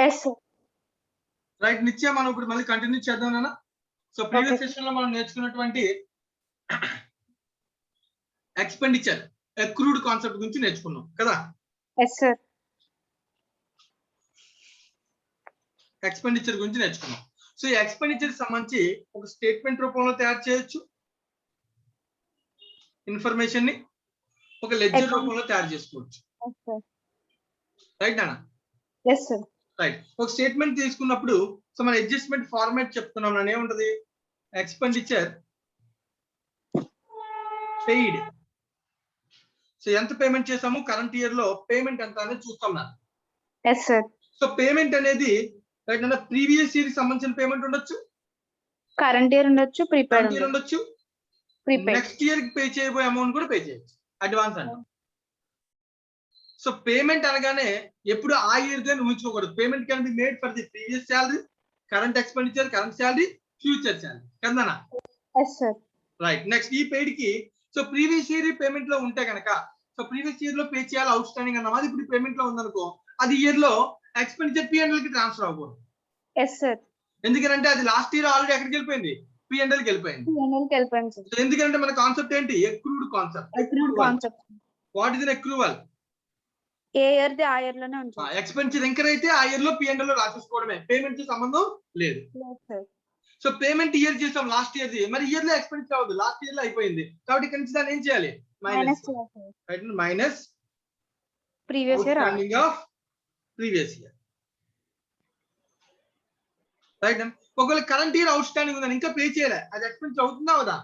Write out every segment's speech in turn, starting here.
Yes sir. Right, నిత్య మనం ఇప్పుడు మళ్ళీ కంటిన్యూ చేద్దాం నాన్న. సో ప్రీవియస్ సెషన్ లో మనం నేర్చుకున్నటువంటి ఎక్స్పెండిచర్ అక్రూడ్ కాన్సెప్ట్ గురించి నేర్చుకున్నాం కదా. Yes sir. ఎక్స్పెండిచర్ గురించి నేర్చుకున్నాం. సో ఈ ఎక్స్పెండిచర్ సంబంధించి ఒక స్టేట్మెంట్ రూపంలో తయారు చేయొచ్చు, ఇన్ఫర్మేషన్ ని ఒక లెడ్జర్ రూపంలో తయారు చేసుకోవచ్చు. రైట్ నాన్న. Yes sir. రైట్, ఒక స్టేట్మెంట్ తీసుకున్నప్పుడు సో మన అడ్జస్ట్మెంట్ ఫార్మాట్ చెప్తున్నాం నన్ను, ఏముంటది? Expenditure paid. సో ఎంత పేమెంట్ చేసాము కరెంట్ ఇయర్ లో, పేమెంట్ ఎంత అనేది చూస్తాం నాన్న. Yes sir. సో పేమెంట్ అనేది రైట్ నాన్న, ప్రీవియస్ ఇయర్ కి సంబంధించిన పేమెంట్ ఉండొచ్చు, కరెంట్ ఇయర్ ఉండొచ్చు, ప్రీపెయిడ్ ఉండొచ్చు, నెక్స్ట్ ఇయర్ కి పే చేయబోయే అమౌంట్ కూడా పే చేయొచ్చు, అడ్వాన్స్ అంటాం. సో పేమెంట్ అనగానే ఎప్పుడు ఆ ఇయర్ గా ఊహించుకోకూడదు. Payment can be made for the previous salary, current expenditure, current salary, future salary కదా. రైట్, నెక్స్ట్ ఈ పెయిడ్ కి సో ప్రీవియస్ ఇయర్ పేమెంట్ లో ఉంటే కనుక, సో ప్రీవియస్ ఇయర్ లో పే చేయాలి అవుట్ స్టాండింగ్ అన్నాం, అది ఇప్పుడు పేమెంట్ లో ఉందనుకో, అది ఇయర్ లో ఎక్స్పెండిచర్ P&L కి ట్రాన్స్ఫర్ అవ్వకూడదు. ఎందుకంటే అది లాస్ట్ ఇయర్ ఆల్రెడీ ఎక్కడికి వెళ్ళిపోయింది, P&L కి వెళ్ళిపోయింది. ఎందుకంటే మన కాన్సెప్ట్ ఏంటి? Accrued concept. What is an accrual? A year the ఆ ఇయర్ లోనే ఉంచాలి. ఎక్స్పెండిచర్ ఇంకర్ అయితే ఆ ఇయర్ లో P&L లో రాసేసుకోవడమే, పేమెంట్ కి సంబంధం లేదు. సో పేమెంట్ ఇయర్ చేసాం లాస్ట్ ఇయర్ ది, మరి ఇయర్ లో ఎక్స్పెండిచర్ అవ్వదు, లాస్ట్ ఇయర్ లో అయిపోయింది కాబట్టి ఇక్కడ నుంచి దాన్ని ఏం చేయాలి? Minus previous year of previous year. Right, ఒకవేళ కరెంట్ ఇయర్ అవుట్ స్టాండింగ్ ఉందని ఇంకా పే చేయలే, అది ఎక్స్పెండిచర్ అవుతుందా అవదా?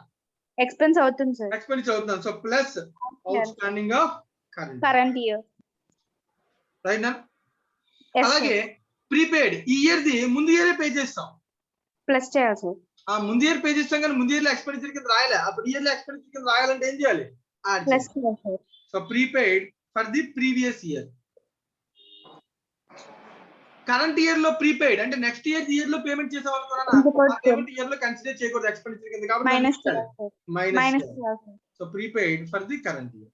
ఎక్స్పెన్స్ అవుతుంది సార్. ఎక్స్పెండిచర్ అవుతుంది. So plus out standing of current year. Right నా. అలాగే ప్రీపెయిడ్, ఈ ఇయర్ ది ముందు ఇయర్ పే చేస్తాం, ప్లస్ చేయాలి సార్. ఆ ముందు ఇయర్ పే చేస్తాం కానీ ముందు ఇయర్ లో ఎక్స్పెండిచర్ కింద రాయలే, అప్పుడు ఇయర్ లో ఎక్స్పెండిచర్ కింద రాయాలంటే ఏం చేయాలి? Plus. So prepaid for the previous year. Current year లో ప్రీపెయిడ్ అంటే నెక్స్ట్ ఇయర్ లో పేమెంట్ చేసామనుకున్నా, పేమెంట్ ఇయర్ లో కన్సిడర్ చేయకూడదు ఎక్స్పెండిచర్ కింద కాబట్టి minus. So prepaid for the current year.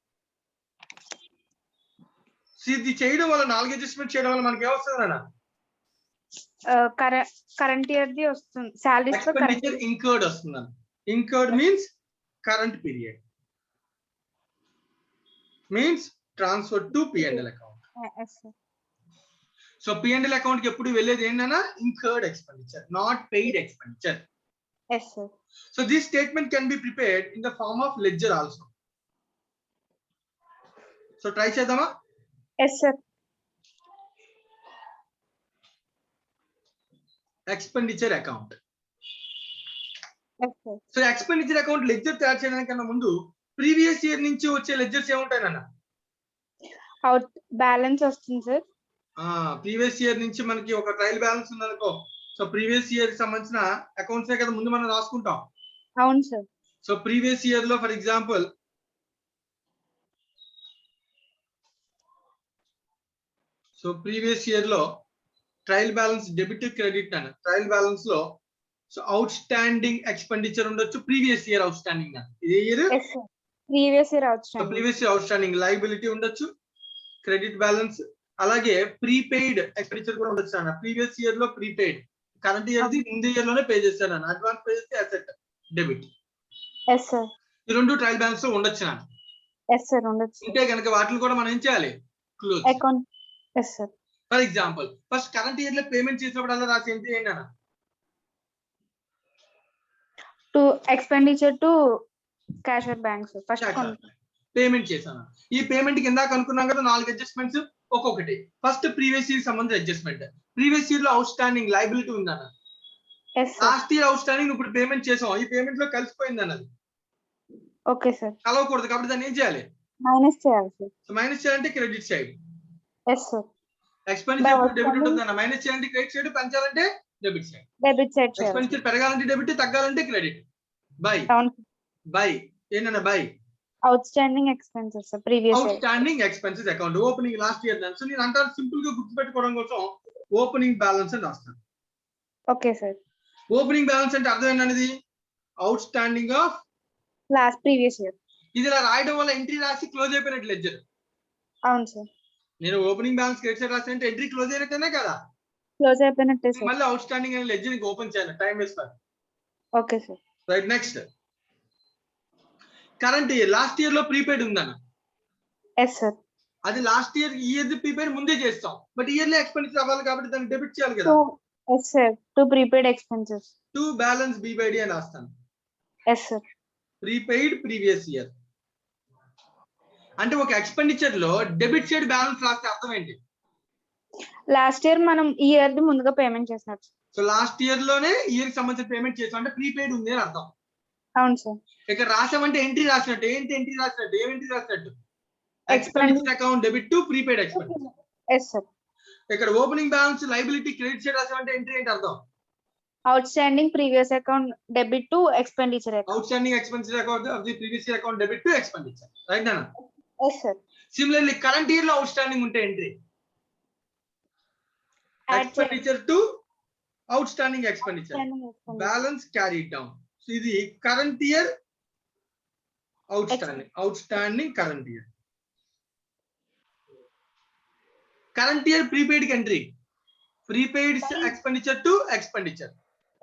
ఇది చేయడం వల్ల 4 అడ్జస్ట్మెంట్ చేయడం వల్ల మనకి ఏమొస్తుంది అన్న? కరెంట్ ఇయర్ ది వస్తుంది, సాలరీస్ ఎక్స్పెండిచర్ ఇంకర్డ్ వస్తుంది అన్న. Incurred means current period, means transfer to P&L account. So P&L account కి ఎప్పుడు వెళ్ళేది ఏంటన్నా? Incurred expenditure, not paid expenditure. So this statement can be prepared in the form of ledger also. So try చేద్దామా? Yes sir. Expenditure account. So expenditure account ledger తయారు చేయడానికన్నా ముందు previous year నుంచి వచ్చే లెడ్జర్స్ ఏముంటాయి నాన్న? అవుట్ బ్యాలెన్స్ వస్తుంది sir. Previous year నుంచి మనకి ఒక ట్రయల్ బ్యాలెన్స్ ఉందనుకో, సో ప్రీవియస్ ఇయర్ కి సంబంధించిన అకౌంట్స్ కదా ముందు మనం రాసుకుంటాం. అవును సార్. సో ప్రీవియస్ ఇయర్ లో ఫర్ ఎగ్జాంపుల్ ప్రీవియస్ ఇయర్ లో ట్రయల్ బ్యాలెన్స్ డెబిట్ క్రెడిట్ అన్న, ట్రయల్ బ్యాలెన్స్ లో సో అవుట్ స్టాండింగ్ ఎక్స్పెండిచర్ ఉండొచ్చు, previous year outstanding previous year out standing liability ఉండొచ్చు, క్రెడిట్ బ్యాలెన్స్. అలాగే ప్రీపెయిడ్ ఎక్స్పెండిచర్ కూడా ఉండొచ్చు అన్న. ప్రీవియస్ ఇయర్ లో ప్రీపెయిడ్, కరెంట్ ఇయర్ ది ముందు ఇయర్ లోనే పే చేస్తాను అన్న, అడ్వాన్స్ పే చేస్తే అసెట్ డెబిట్. ఈ రెండు ట్రయల్ బ్యాలెన్స్ లో ఉండొచ్చు అన్న. ఉంటే కనుక వాటిని కూడా మనం ఏం చేయాలి? Close. For example first current year లో పేమెంట్ చేసినప్పుడు అలా రాసి ఏంటి అన్న? To expenditure to cashier banks first payment చేశాను. ఈ పేమెంట్ కింద అనుకున్నాం కదా 4 అడ్జస్ట్మెంట్స్ ఒక్కొక్కటి. ఫస్ట్ ప్రీవియస్ ఇయర్ సంబంధించిన అడ్జస్ట్మెంట్, ప్రీవియస్ ఇయర్ లో అవుట్ స్టాండింగ్ లయబిలిటీ ఉందన్న, లాస్ట్ ఇయర్ అవుట్ స్టాండింగ్ ఇప్పుడు పేమెంట్ చేసాం, ఈ పేమెంట్ లో కలిసిపోయింది అన్నది. Okay sir. కలవకూడదు కాబట్టి దాన్ని ఏం చేయాలి? మైనస్ చేయాలి సార్. సో మైనస్ చేయాలంటే credit side. Yes sir. Expenditure debit ఉంటుంది అన్న, మైనస్ చేయాలంటే క్రెడిట్ సైడ్, పెంచాలంటే డెబిట్ సైడ్. ఎక్స్పెండిచర్ పెరగాలంటే డెబిట్, తగ్గాలంటే క్రెడిట్. బై ఏంటన్నా? By outstanding expenses previous outstanding expenses account opening last year. So నేను అంటాను సింపుల్ గా గుర్తుపెట్టుకోవడం కోసం ఓపెనింగ్ బ్యాలెన్స్ అని రాస్తాను. Okay sir. ఓపెనింగ్ బ్యాలెన్స్ అంటే అర్థం ఏంటనేది? Out standing of last previous year. ఇది ఇలా రాయడం వల్ల ఎంట్రీ రాసి క్లోజ్ అయిపోయినట్టు లెడ్జర్. అవును సార్. నేను ఓపెనింగ్ బ్యాలెన్స్ క్రెడిట్ సైడ్ రాసి అంటే ఎంట్రీ క్లోజ్ అయినట్టేనే కదా. క్లోజ్ అయిపోయినట్టే సార్. మళ్ళీ అవుట్ స్టాండింగ్ అనే లెడ్జర్ ఓపెన్ చేయాలి, time waste. Okay sir. Right, next current year. Last year లో ప్రీపెయిడ్ ఉందన్న, ఎస్ సార్. అది లాస్ట్ ఇయర్ ఇయర్ ప్రీపెయిడ్ ముందే చేస్తాం, బట్ ఇయర్లీ ఎక్స్పెండిచర్ అవ్వాలి కాబట్టి దాన్ని డెబిట్ చేయాలి కదా. Yes sir, 2 prepaid expenses. 2 balance B by D అని రాస్తాను. Yes sir. Prepaid previous year అంటే ఒక ఎక్స్పెండిచర్ లో డెబిట్ సైడ్ బ్యాలెన్స్ రాస్తే అర్థం ఏంటి? లాస్ట్ ఇయర్ మనం ఈ ఇయర్ ది ముందుగా పేమెంట్ చేసినట్టు. సో లాస్ట్ ఇయర్ లోనే ఇయర్ కి సంబంధించిన పేమెంట్ చేసాం అంటే ప్రీపెయిడ్ ఉంది అని అర్థం. అవును సార్. ఇక్కడ రాసామంటే ఎంట్రీ రాసినట్టు. ఏంటి ఎంట్రీ రాసినట్టు? ఏం ఎంట్రీ రాసినట్టు? Expenditure account debit to prepaid expenditure. Yes sir. ఇక్కడ opening balance liability credit side రాసామంటే ఎంట్రీ ఏంటి అర్థం? Outstanding previous account debit to expenditure account. Outstanding expenditure account of the previous year account debit to expenditure. Right నాన్న? Yes sir. Similarly current year లో outstanding ఉంటే entry expenditure to outstanding expenditure balance carry down. So ఇది current year outstanding current year. Current year prepaid కి entry prepaid expenditure to expenditure.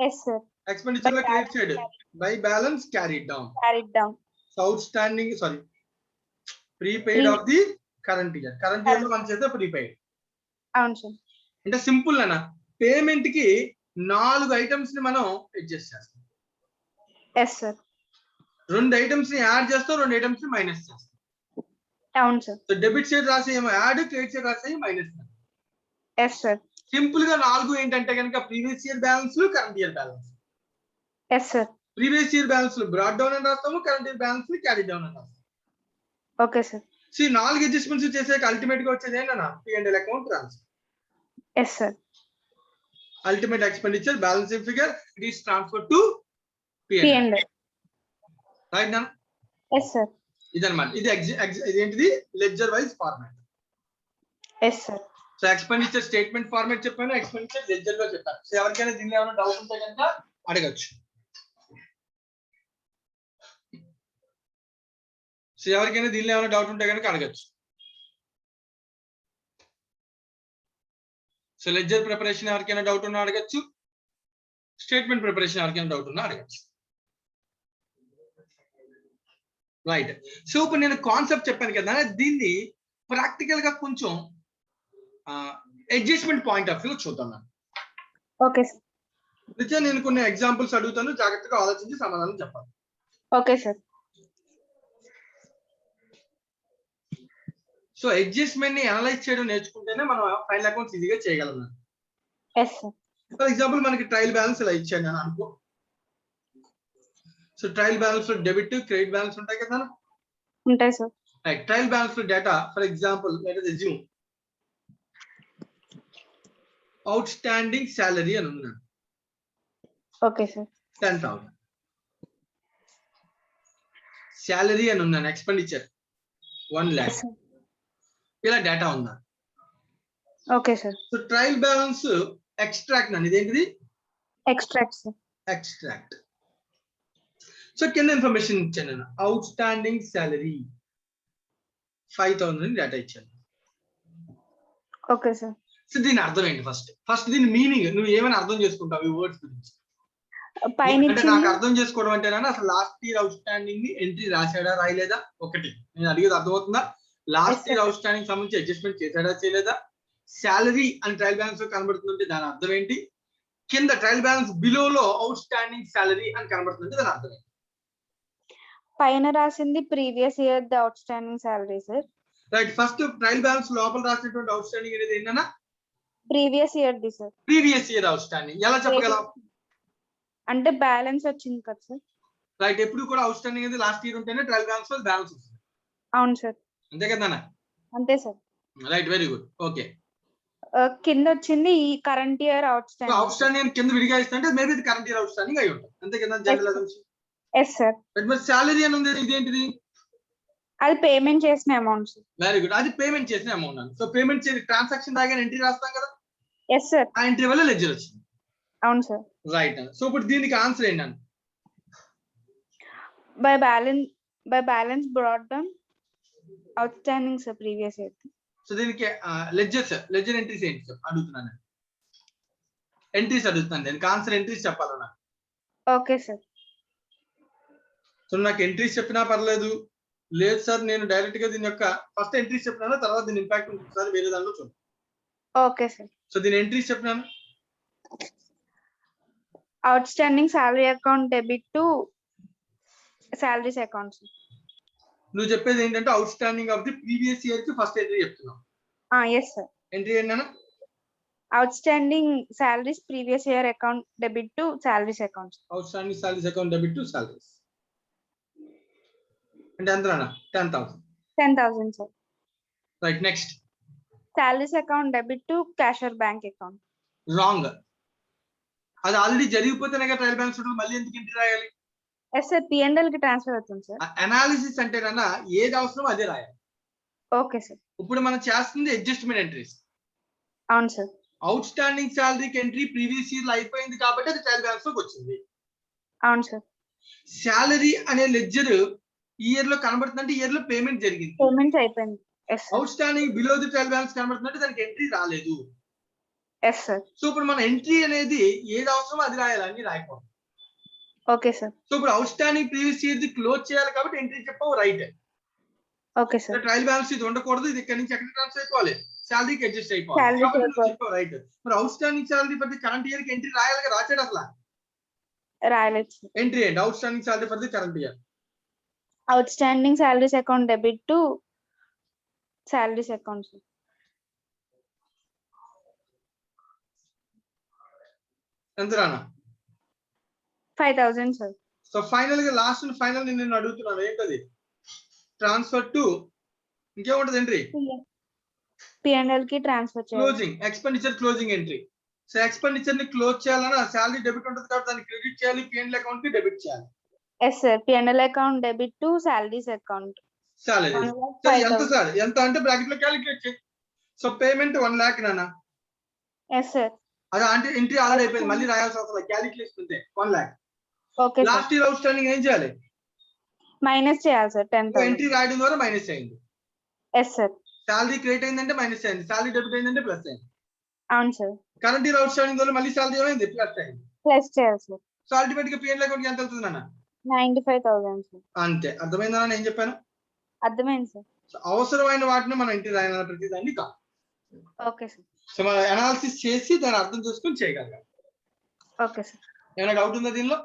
Yes sir. Expenditure లో credit side by balance carry down. So outstanding prepaid of the current year. Current year లో మనం చేస్తే prepaid. అవును sir. అంటే simple అన్న, payment కి 4 items ని మనం అడ్జస్ట్ చేస్తాం. Yes sir. 2 ఐటమ్స్ ని యాడ్ చేస్తాం, 2 ఐటమ్స్ ని మైనస్ చేస్తాం. అవును సార్. సో డెబిట్ సైడ్ రాసేమో యాడ్, క్రెడిట్ సైడ్ రాసేమో మైనస్. Yes sir. సింపుల్ గా 4 ఏంటంటే కనుక previous year balance, current year balance. Yes sir. Previous year balance brought down అని రాస్తాము, current year balance carry down అని రాస్తాము. Okay sir. సో ఈ 4 అడ్జస్ట్మెంట్స్ చేసాక అల్టిమేట్ గా వచ్చేది ఏంటన్నా? P&L account transfer. Yes sir. Ultimate expenditure balancing figure it is transfer to P&L. Right నా? Yes sir. ఇదన్నమాట. ఇది ఏంటిది? Ledger wise format. Yes sir. So expenditure statement format చెప్పాను, ఎక్స్పెండిచర్ లెడ్జర్ లో చెప్పాను. సో ఎవరికైనా దీనిలో ఏమైనా డౌట్ ఉంటే కనుక అడగచ్చు. సో లెడ్జర్ ప్రిపరేషన్ ఎవరికైనా డౌట్ ఉన్నా అడగచ్చు, స్టేట్మెంట్ ప్రిపరేషన్ ఎవరికైనా డౌట్ ఉన్నా అడగచ్చు. రైట్. సో ఇప్పుడు నేను కాన్సెప్ట్ చెప్పాను కదా, దీన్ని ప్రాక్టికల్ గా కొంచెం అడ్జస్ట్మెంట్ పాయింట్ ఆఫ్ వ్యూ చూద్దాం. Okay sir. నిజంగా నేను కొన్ని ఎగ్జాంపుల్స్ అడుగుతాను, జాగ్రత్తగా ఆలోచించి సమాధానం చెప్పాలి. Okay sir. సో అడ్జస్ట్మెంట్ ని అనలైజ్ చేయడం నేర్చుకుంటేనే మనం ఫైనల్ అకౌంట్స్ ఈజీగా చేయగలం. Yes sir. ఫర్ ఎగ్జాంపుల్ మనకి ట్రయల్ బ్యాలెన్స్ ఇలా ఇచ్చాను నేను అనుకో. సో ట్రయల్ బ్యాలెన్స్ లో డెబిట్, క్రెడిట్ బ్యాలెన్స్ ఉంటాయి కదా. ఉంటాయి సార్. రైట్. ట్రయల్ బ్యాలెన్స్ లో data for example let us assume outstanding salary అని ఉన్నాను. Okay sir. 10,000 సాలరీ అని ఉన్నాను. Expenditure 1 lakh. ఇలా డేటా ఉందా? Okay sir. So trial balance extract అని, ఇదేంటిది? Extract sir. ఎక్స్ట్రాక్ట్. సో కింద ఇన్ఫర్మేషన్ ఇచ్చాను నేను. అవుట్ స్టాండింగ్ సాలరీ 5,000 డేటా ఇచ్చాను. Okay sir. సో దీని అర్థం ఏంటి? ఫస్ట్ దీని మీనింగ్ నువ్వు ఏమైనా అర్థం చేసుకుంటావు ఈ వర్డ్స్ గురించి? అంటే నాకు అర్థం చేసుకోవడం అంటే అసలు లాస్ట్ ఇయర్ అవుట్ స్టాండింగ్ ని ఎంట్రీ రాశాడా రాయలేదా? ఒకటి నేను అడిగేది అర్థమవుతుందా? లాస్ట్ ఇయర్ అవుట్ స్టాండింగ్ సంబంధించి అడ్జస్ట్మెంట్ చేశాడా చేయలేదా? సాలరీ అని ట్రయల్ బ్యాలెన్స్ లో కనబడుతుందంటే దాని అర్థం ఏంటి? కింద ట్రయల్ బ్యాలెన్స్ బిలోలో అవుట్ స్టాండింగ్ సాలరీ అని కనబడుతుందంటే దాని అర్థం ఏంటి? పైన రాసింది ప్రీవియస్ ఇయర్ ది outstanding salary sir. Right. First trial balance లోపల రాసినటువంటి అవుట్ స్టాండింగ్ అనేది ఏంటన్నా? ప్రీవియస్ ఇయర్ ది sir. Previous year outstanding ఎలా చెప్పగలం? అంటే బ్యాలెన్స్ వచ్చింది కదా సార్. రైట్. ఎప్పుడు కూడా అవుట్ స్టాండింగ్ అనేది లాస్ట్ ఇయర్ ఉంటేనే ట్రయల్ బ్యాలెన్స్ లో బ్యాలెన్స్ వస్తుంది. అవును సార్. అంతే కదా? అంతే sir. Right, very good. Okay. కింద వచ్చింది ఈ current year out standing. Out standing కింద విడిగా ఇస్తుంటే మేబీ ఇది కరెంట్ ఇయర్ అవుట్ స్టాండింగ్ అయి ఉంటుంది. అంతే కదా జనరల్ అసంప్షన్? Yes sir. మరి సాలరీ అని ఉంది, ఇదేంటిది? అది పేమెంట్ చేసిన అమౌంట్ సార్. Very good. అది పేమెంట్ చేసిన అమౌంట్ అని. సో పేమెంట్ చేసి ట్రాన్సాక్షన్ దాకా ఎంట్రీ రాస్తాం కదా. Yes sir. ఆ ఎంట్రీ వల్ల లెడ్జర్ వచ్చింది. అవును సార్. రైట్. సో ఇప్పుడు దీనికి ఆన్సర్ ఏంటంటే by balance brought down outstanding sir previous year. So దీనికి లెడ్జర్ ఎంట్రీస్ ఏంటి సార్ అడుగుతున్నాను. ఎంట్రీస్ అడుగుతాను, నేను ఆన్సర్ ఎంట్రీస్ చెప్పాలన్నా. Okay sir. సో నాకు ఎంట్రీస్ చెప్పినా పర్లేదు, లేదు సార్ నేను డైరెక్ట్ గా దీని యొక్క ఫస్ట్ ఎంట్రీస్ చెప్పినాను, తర్వాత దీని ఇంపాక్ట్ ఒకసారి వేరే దానిలో చూడండి. Okay sir. సో దీని ఎంట్రీస్ చెప్పినాను. Outstanding salary account debit to salaries account. నువ్వు చెప్పేది ఏంటంటే outstanding of the previous year కి ఫస్ట్ ఎంట్రీ చెప్తున్నావు. Yes sir. ఎంట్రీ ఏంటన్నా? Outstanding salaries previous year account debit to salaries account. Outstanding salaries account debit to salaries అంటే ఎంత అన్న? 10,000. 10,000 sir. Right, next. Salaries account debit to cashier bank account. Wrong. అది already జరిగిపోతేనే కదా trial balance ఉంటుంది, మళ్ళీ ఎందుకు entry రాయాలి? Yes sir, PNL కి ట్రాన్స్ఫర్ అవుతుంది సార్. అనాలిసిస్ అంటేనన్నా ఏది అవసరం అదే రాయాలి. Okay sir. ఇప్పుడు మనం చేస్తుంది అడ్జస్ట్మెంట్ ఎంట్రీస్. అవును సార్. అవుట్ స్టాండింగ్ సాలరీకి ఎంట్రీ ప్రీవియస్ ఇయర్ లో అయిపోయింది కాబట్టి అది ట్రయల్ బ్యాలెన్స్ లోకి వచ్చింది. అవును సార్. శాలరీ అనే లెడ్జర్ ఈ ఇయర్ లో కనబడుతుందంటే ఇయర్ లో పేమెంట్ జరిగింది, పేమెంట్ అయిపోయింది. Outstanding below the trial balance కనబడుతుందంటే దానికి ఎంట్రీ రాలేదు. Yes sir. సో ఇప్పుడు మన ఎంట్రీ అనేది ఏది అవసరమో అది రాయాలి, అన్ని రాయకూడదు. Okay sir. సో ఇప్పుడు out standing previous year the close చేయాలి కాబట్టి ఎంట్రీ చెప్పావు, right. Okay sir. Trial balance ఇది ఉండకూడదు, ఇది ఇక్కడ నుంచి ఎక్కడ ట్రాన్స్ఫర్ అయిపోవాలి, శాలరీకి అడ్జస్ట్ అయిపోవాలి Salary కాబట్టి నువ్వు అయిపోవాలి. చెప్పావు, రైట్. మరి outstanding salary for the current year కి ఎంట్రీ రాయాలి, రాసాడు అసలు. రాయలేదు సార్. ఎంట్రీ ఏంటి? Outstanding salary for the current year. Outstanding salaries account debit to salaries account. ఎంత రానా? 5,000 సార్. సో ఫైనల్ గా లాస్ట్ ఫైనల్ నేను అడుగుతున్నాను, ఏంటది? ట్రాన్స్ఫర్ టు ఇంకేముంటది ఎంట్రీ? పిఎన్ఎల్ కి ట్రాన్స్ఫర్ చేయాలి. Closing expenditure closing entry. So expenditure ని క్లోజ్ చేయాలన్నా శాలరీ డెబిట్ ఉంటుంది కాబట్టి దాన్ని క్రెడిట్ చేయాలి, పిఎన్ఎల్ అకౌంట్ కి డెబిట్ చేయాలి. Yes sir, PNL account debit to salaries account. Salary ఎంత సార్? ఎంత అంటే బ్రాకెట్ లో క్యాలిక్యులేట్ చేయి. సో పేమెంట్ 1 lakh నాన్న. Yes sir. అది అంటే ఎంట్రీ ఆల్రెడీ అయిపోయింది, మళ్ళీ రాయాల్సిన అవసరం లేదు, క్యాలిక్యులేషన్ ఉంటే 1 lakh. Okay sir. Last year out standing ఏం చేయాలి? మైనస్ చేయాలి సార్ 10,000. ఎంట్రీ రాయడం ద్వారా మైనస్ అయింది. Yes sir. శాలరీ క్రియేట్ అయిందంటే మైనస్ అయింది, శాలరీ డెబిట్ అయిందంటే ప్లస్ అయింది. అవును sir. Current year outstanding ద్వారా మళ్ళీ శాలరీ ఏమైంది? ప్లస్ అయింది. ప్లస్ చేయాలి సార్. సో అల్టిమేట్ గా పిఎన్ఎల్ అకౌంట్ ఎంత అవుతుంది అన్న? 95,000 సార్. అంతే. అర్థమైందా నేను చెప్పాను? అర్థమైంది సార్. అవసరమైన వాటిని మనం ఎంట్రీ రాయాలన్న ప్రతి దాన్ని కాదు. Okay sir. సో మనం అనాలిసిస్ చేసి దాన్ని అర్థం చేసుకుని చేయగలగాలి. Okay sir. ఏమైనా డౌట్ ఉందా దీనిలో?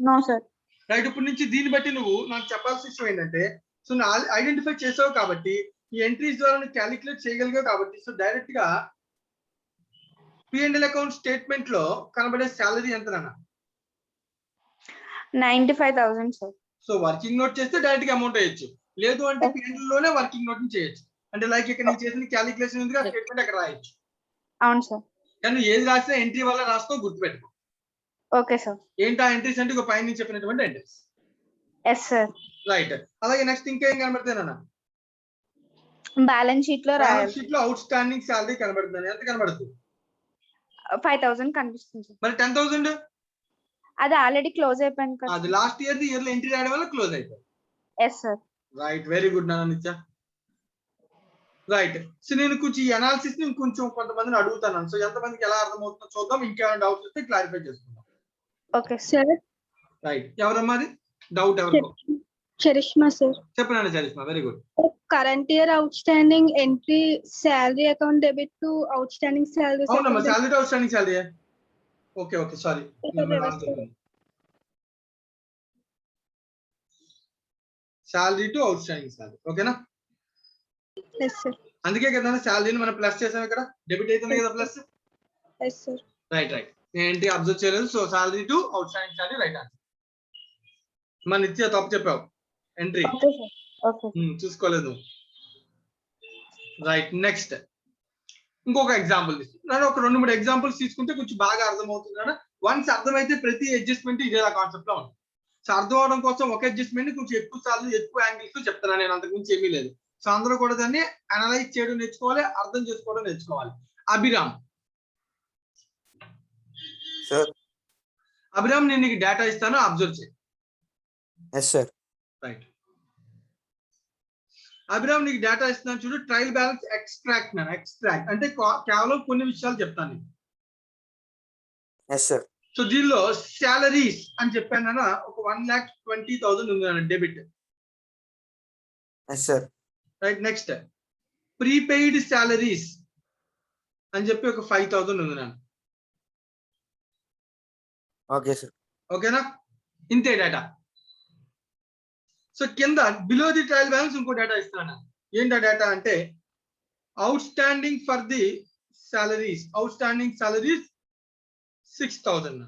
No sir. రైట్, ఇప్పటి నుంచి దీన్ని బట్టి నువ్వు నాకు చెప్పాల్సిన విషయం ఏంటంటే, సో నువ్వు ఐడెంటిఫై చేసావు కాబట్టి ఈ ఎంట్రీస్ ద్వారా నువ్వు క్యాలిక్యులేట్ చేయగలిగావు కాబట్టి, సో డైరెక్ట్ గా పిఎన్ఎల్ అకౌంట్ స్టేట్మెంట్ లో కనబడే శాలరీ ఎంతనన్నా? 95,000 సార్. సో వర్కింగ్ నోట్ చేస్తే డైరెక్ట్ గా అమౌంట్ వేయచ్చు, లేదు అంటే పిఎన్ఎల్ లోనే వర్కింగ్ నోట్ చేయొచ్చు. అంటే లైక్ ఇక్కడ నేను చేసిన క్యాలిక్యులేషన్ ఉంది, ఆ స్టేట్మెంట్ అక్కడ రాయొచ్చు. అవును సార్. కానీ ఏది రాసినా ఎంట్రీ వల్ల రాస్తావు, గుర్తుపెట్టుకో. Okay sir. ఏంటా ఎంట్రీస్ అంటే ఒక పైన నుంచి చెప్పినటువంటి ఎంట్రీస్. Yes sir. రైట్. అలాగే నెక్స్ట్ ఇంకేం కనబడతానన్నా? బ్యాలెన్స్ షీట్ లో రాయాలి. బ్యాలెన్స్ షీట్ లో అవుట్ స్టాండింగ్ శాలరీ కనబడుతుంది, ఎంత కనబడుతుంది? 5,000 కనిపిస్తుంది సార్. మరి 10,000 అది ఆల్రెడీ క్లోజ్ అయిపోయింది కదా. అది లాస్ట్ ఇయర్ ది ఇయర్ లో ఎంట్రీ రాయడం వల్ల క్లోజ్ అయిపోయింది. Yes sir. Right, very good నాన్న నిత్య. రైట్. సో నేను కొంచెం ఈ అనాలిసిస్ ని కొంచెం కొంతమందిని అడుగుతాను, సో ఎంతమందికి ఎలా అర్థమవుతుందో చూద్దాం, ఇంకేమైనా డౌట్స్ వస్తే క్లారిఫై చేసుకుందాం. Okay sir. రైట్, ఎవరమ్మా అది డౌట్? ఎవరు? చరిష్మా సార్. చెప్పండి Charishma, very good. Current year outstanding entry salary account debit to outstanding salary. అవునమ్మా, salary outstanding salary. Okay okay, sorry. Salary to outstanding salary, ఓకేనా? Yes sir. అందుకే కదా శాలరీని మనం plus చేసాం, ఇక్కడ debit అవుతుంది కదా plus. Yes sir. Right right, ఏంటి అబ్జర్వ్ చేయలేదు. So salary to outstanding salary, right answer. మన నిత్య తప్పు చెప్పావు, ఎంట్రీ చూసుకోలేదు. రైట్, నెక్స్ట్ ఇంకొక ఎగ్జాంపుల్ నేను ఒక 2-3 ఎగ్జాంపుల్స్ తీసుకుంటే కొంచెం బాగా అర్థమవుతుంది కదా. వన్స్ అర్థమైతే ప్రతి అడ్జస్ట్మెంట్ ఇదేలా కాన్సెప్ట్ లో ఉంటుంది. సో అర్థం అవడం కోసం ఒక అడ్జస్ట్మెంట్ కొంచెం ఎక్కువ సార్లు ఎక్కువ యాంగిల్స్ చెప్తాను నేను, అంతకుమించి ఏమీ లేదు. సో అందరూ కూడా దాన్ని అనలైజ్ చేయడం నేర్చుకోవాలి, అర్థం చేసుకోవడం నేర్చుకోవాలి. అభిరామ్ సార్. అభిరామ్, నేను నీకు డేటా ఇస్తాను, అబ్జర్వ్ చేయి. Yes sir. రైట్ అభిరామ్, నీకు డేటా ఇస్తున్నాను చూడు. ట్రయల్ బ్యాలెన్స్ ఎక్స్ట్రాక్ట్ అంటే కేవలం కొన్ని విషయాలు చెప్తాను నీకు. Yes sir. సో దీనిలో సాలరీస్ అని చెప్పాను ఒక 1,20,000 ఉంది debit. Yes sir. Right. Next prepaid salaries అని చెప్పి ఒక 5,000 ఉంది నాన్న. Okay sir. ఓకేనా? ఇంతే డేటా. సో కింద బిలో ది ట్రయల్ బ్యాలెన్స్ ఇంకో డేటా ఇస్తాను. ఏంటా డేటా అంటే outstanding for the salaries 6,000.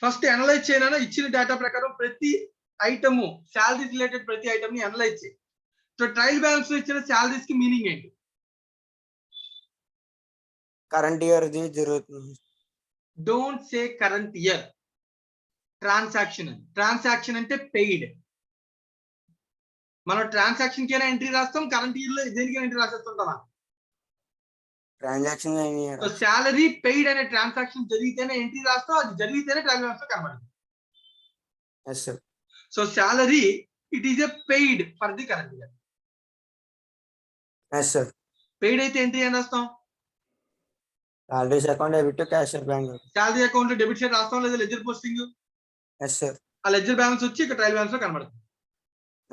First analyse చేయనా ఇచ్చిన డేటా ప్రకారం ప్రతి ఐటమ్ శాలరీ రిలేటెడ్ ప్రతి ఐటమ్ ని అనలైజ్ చేయి. సో ట్రయల్ బ్యాలెన్స్ లో ఇచ్చిన శాలరీస్ కి మీనింగ్ ఏంటి? కరెంట్ ఇయర్ ది జరుగుతుంది. Don't say current year. Transaction అంటే పెయిడ్. మనం ట్రాన్సాక్షన్ కైనా ఎంట్రీ రాస్తాం, కరెంట్ ఇయర్ లో దేనికైనా ఎంట్రీ రాసేస్తుంటామా? ట్రాన్సాక్షన్ సో శాలరీ పెయిడ్ అనే ట్రాన్సాక్షన్ జరిగితేనే ఎంట్రీ రాస్తాం, అది జరిగితేనే ట్రయల్ బ్యాలెన్స్ లో కనబడుతుంది. Yes sir. So salary it is a paid for the current year. Yes sir. Paid అయితే ఎంట్రీ ఏం రాస్తాం? Salaries account debit to cashier bank. Salary account లో డెబిట్ షేర్ రాస్తాం లేదా లెడ్జర్ పోస్టింగ్. Yes sir. ఆ ledger balance వచ్చి ఇక్కడ trial balance లో కనబడుతుంది.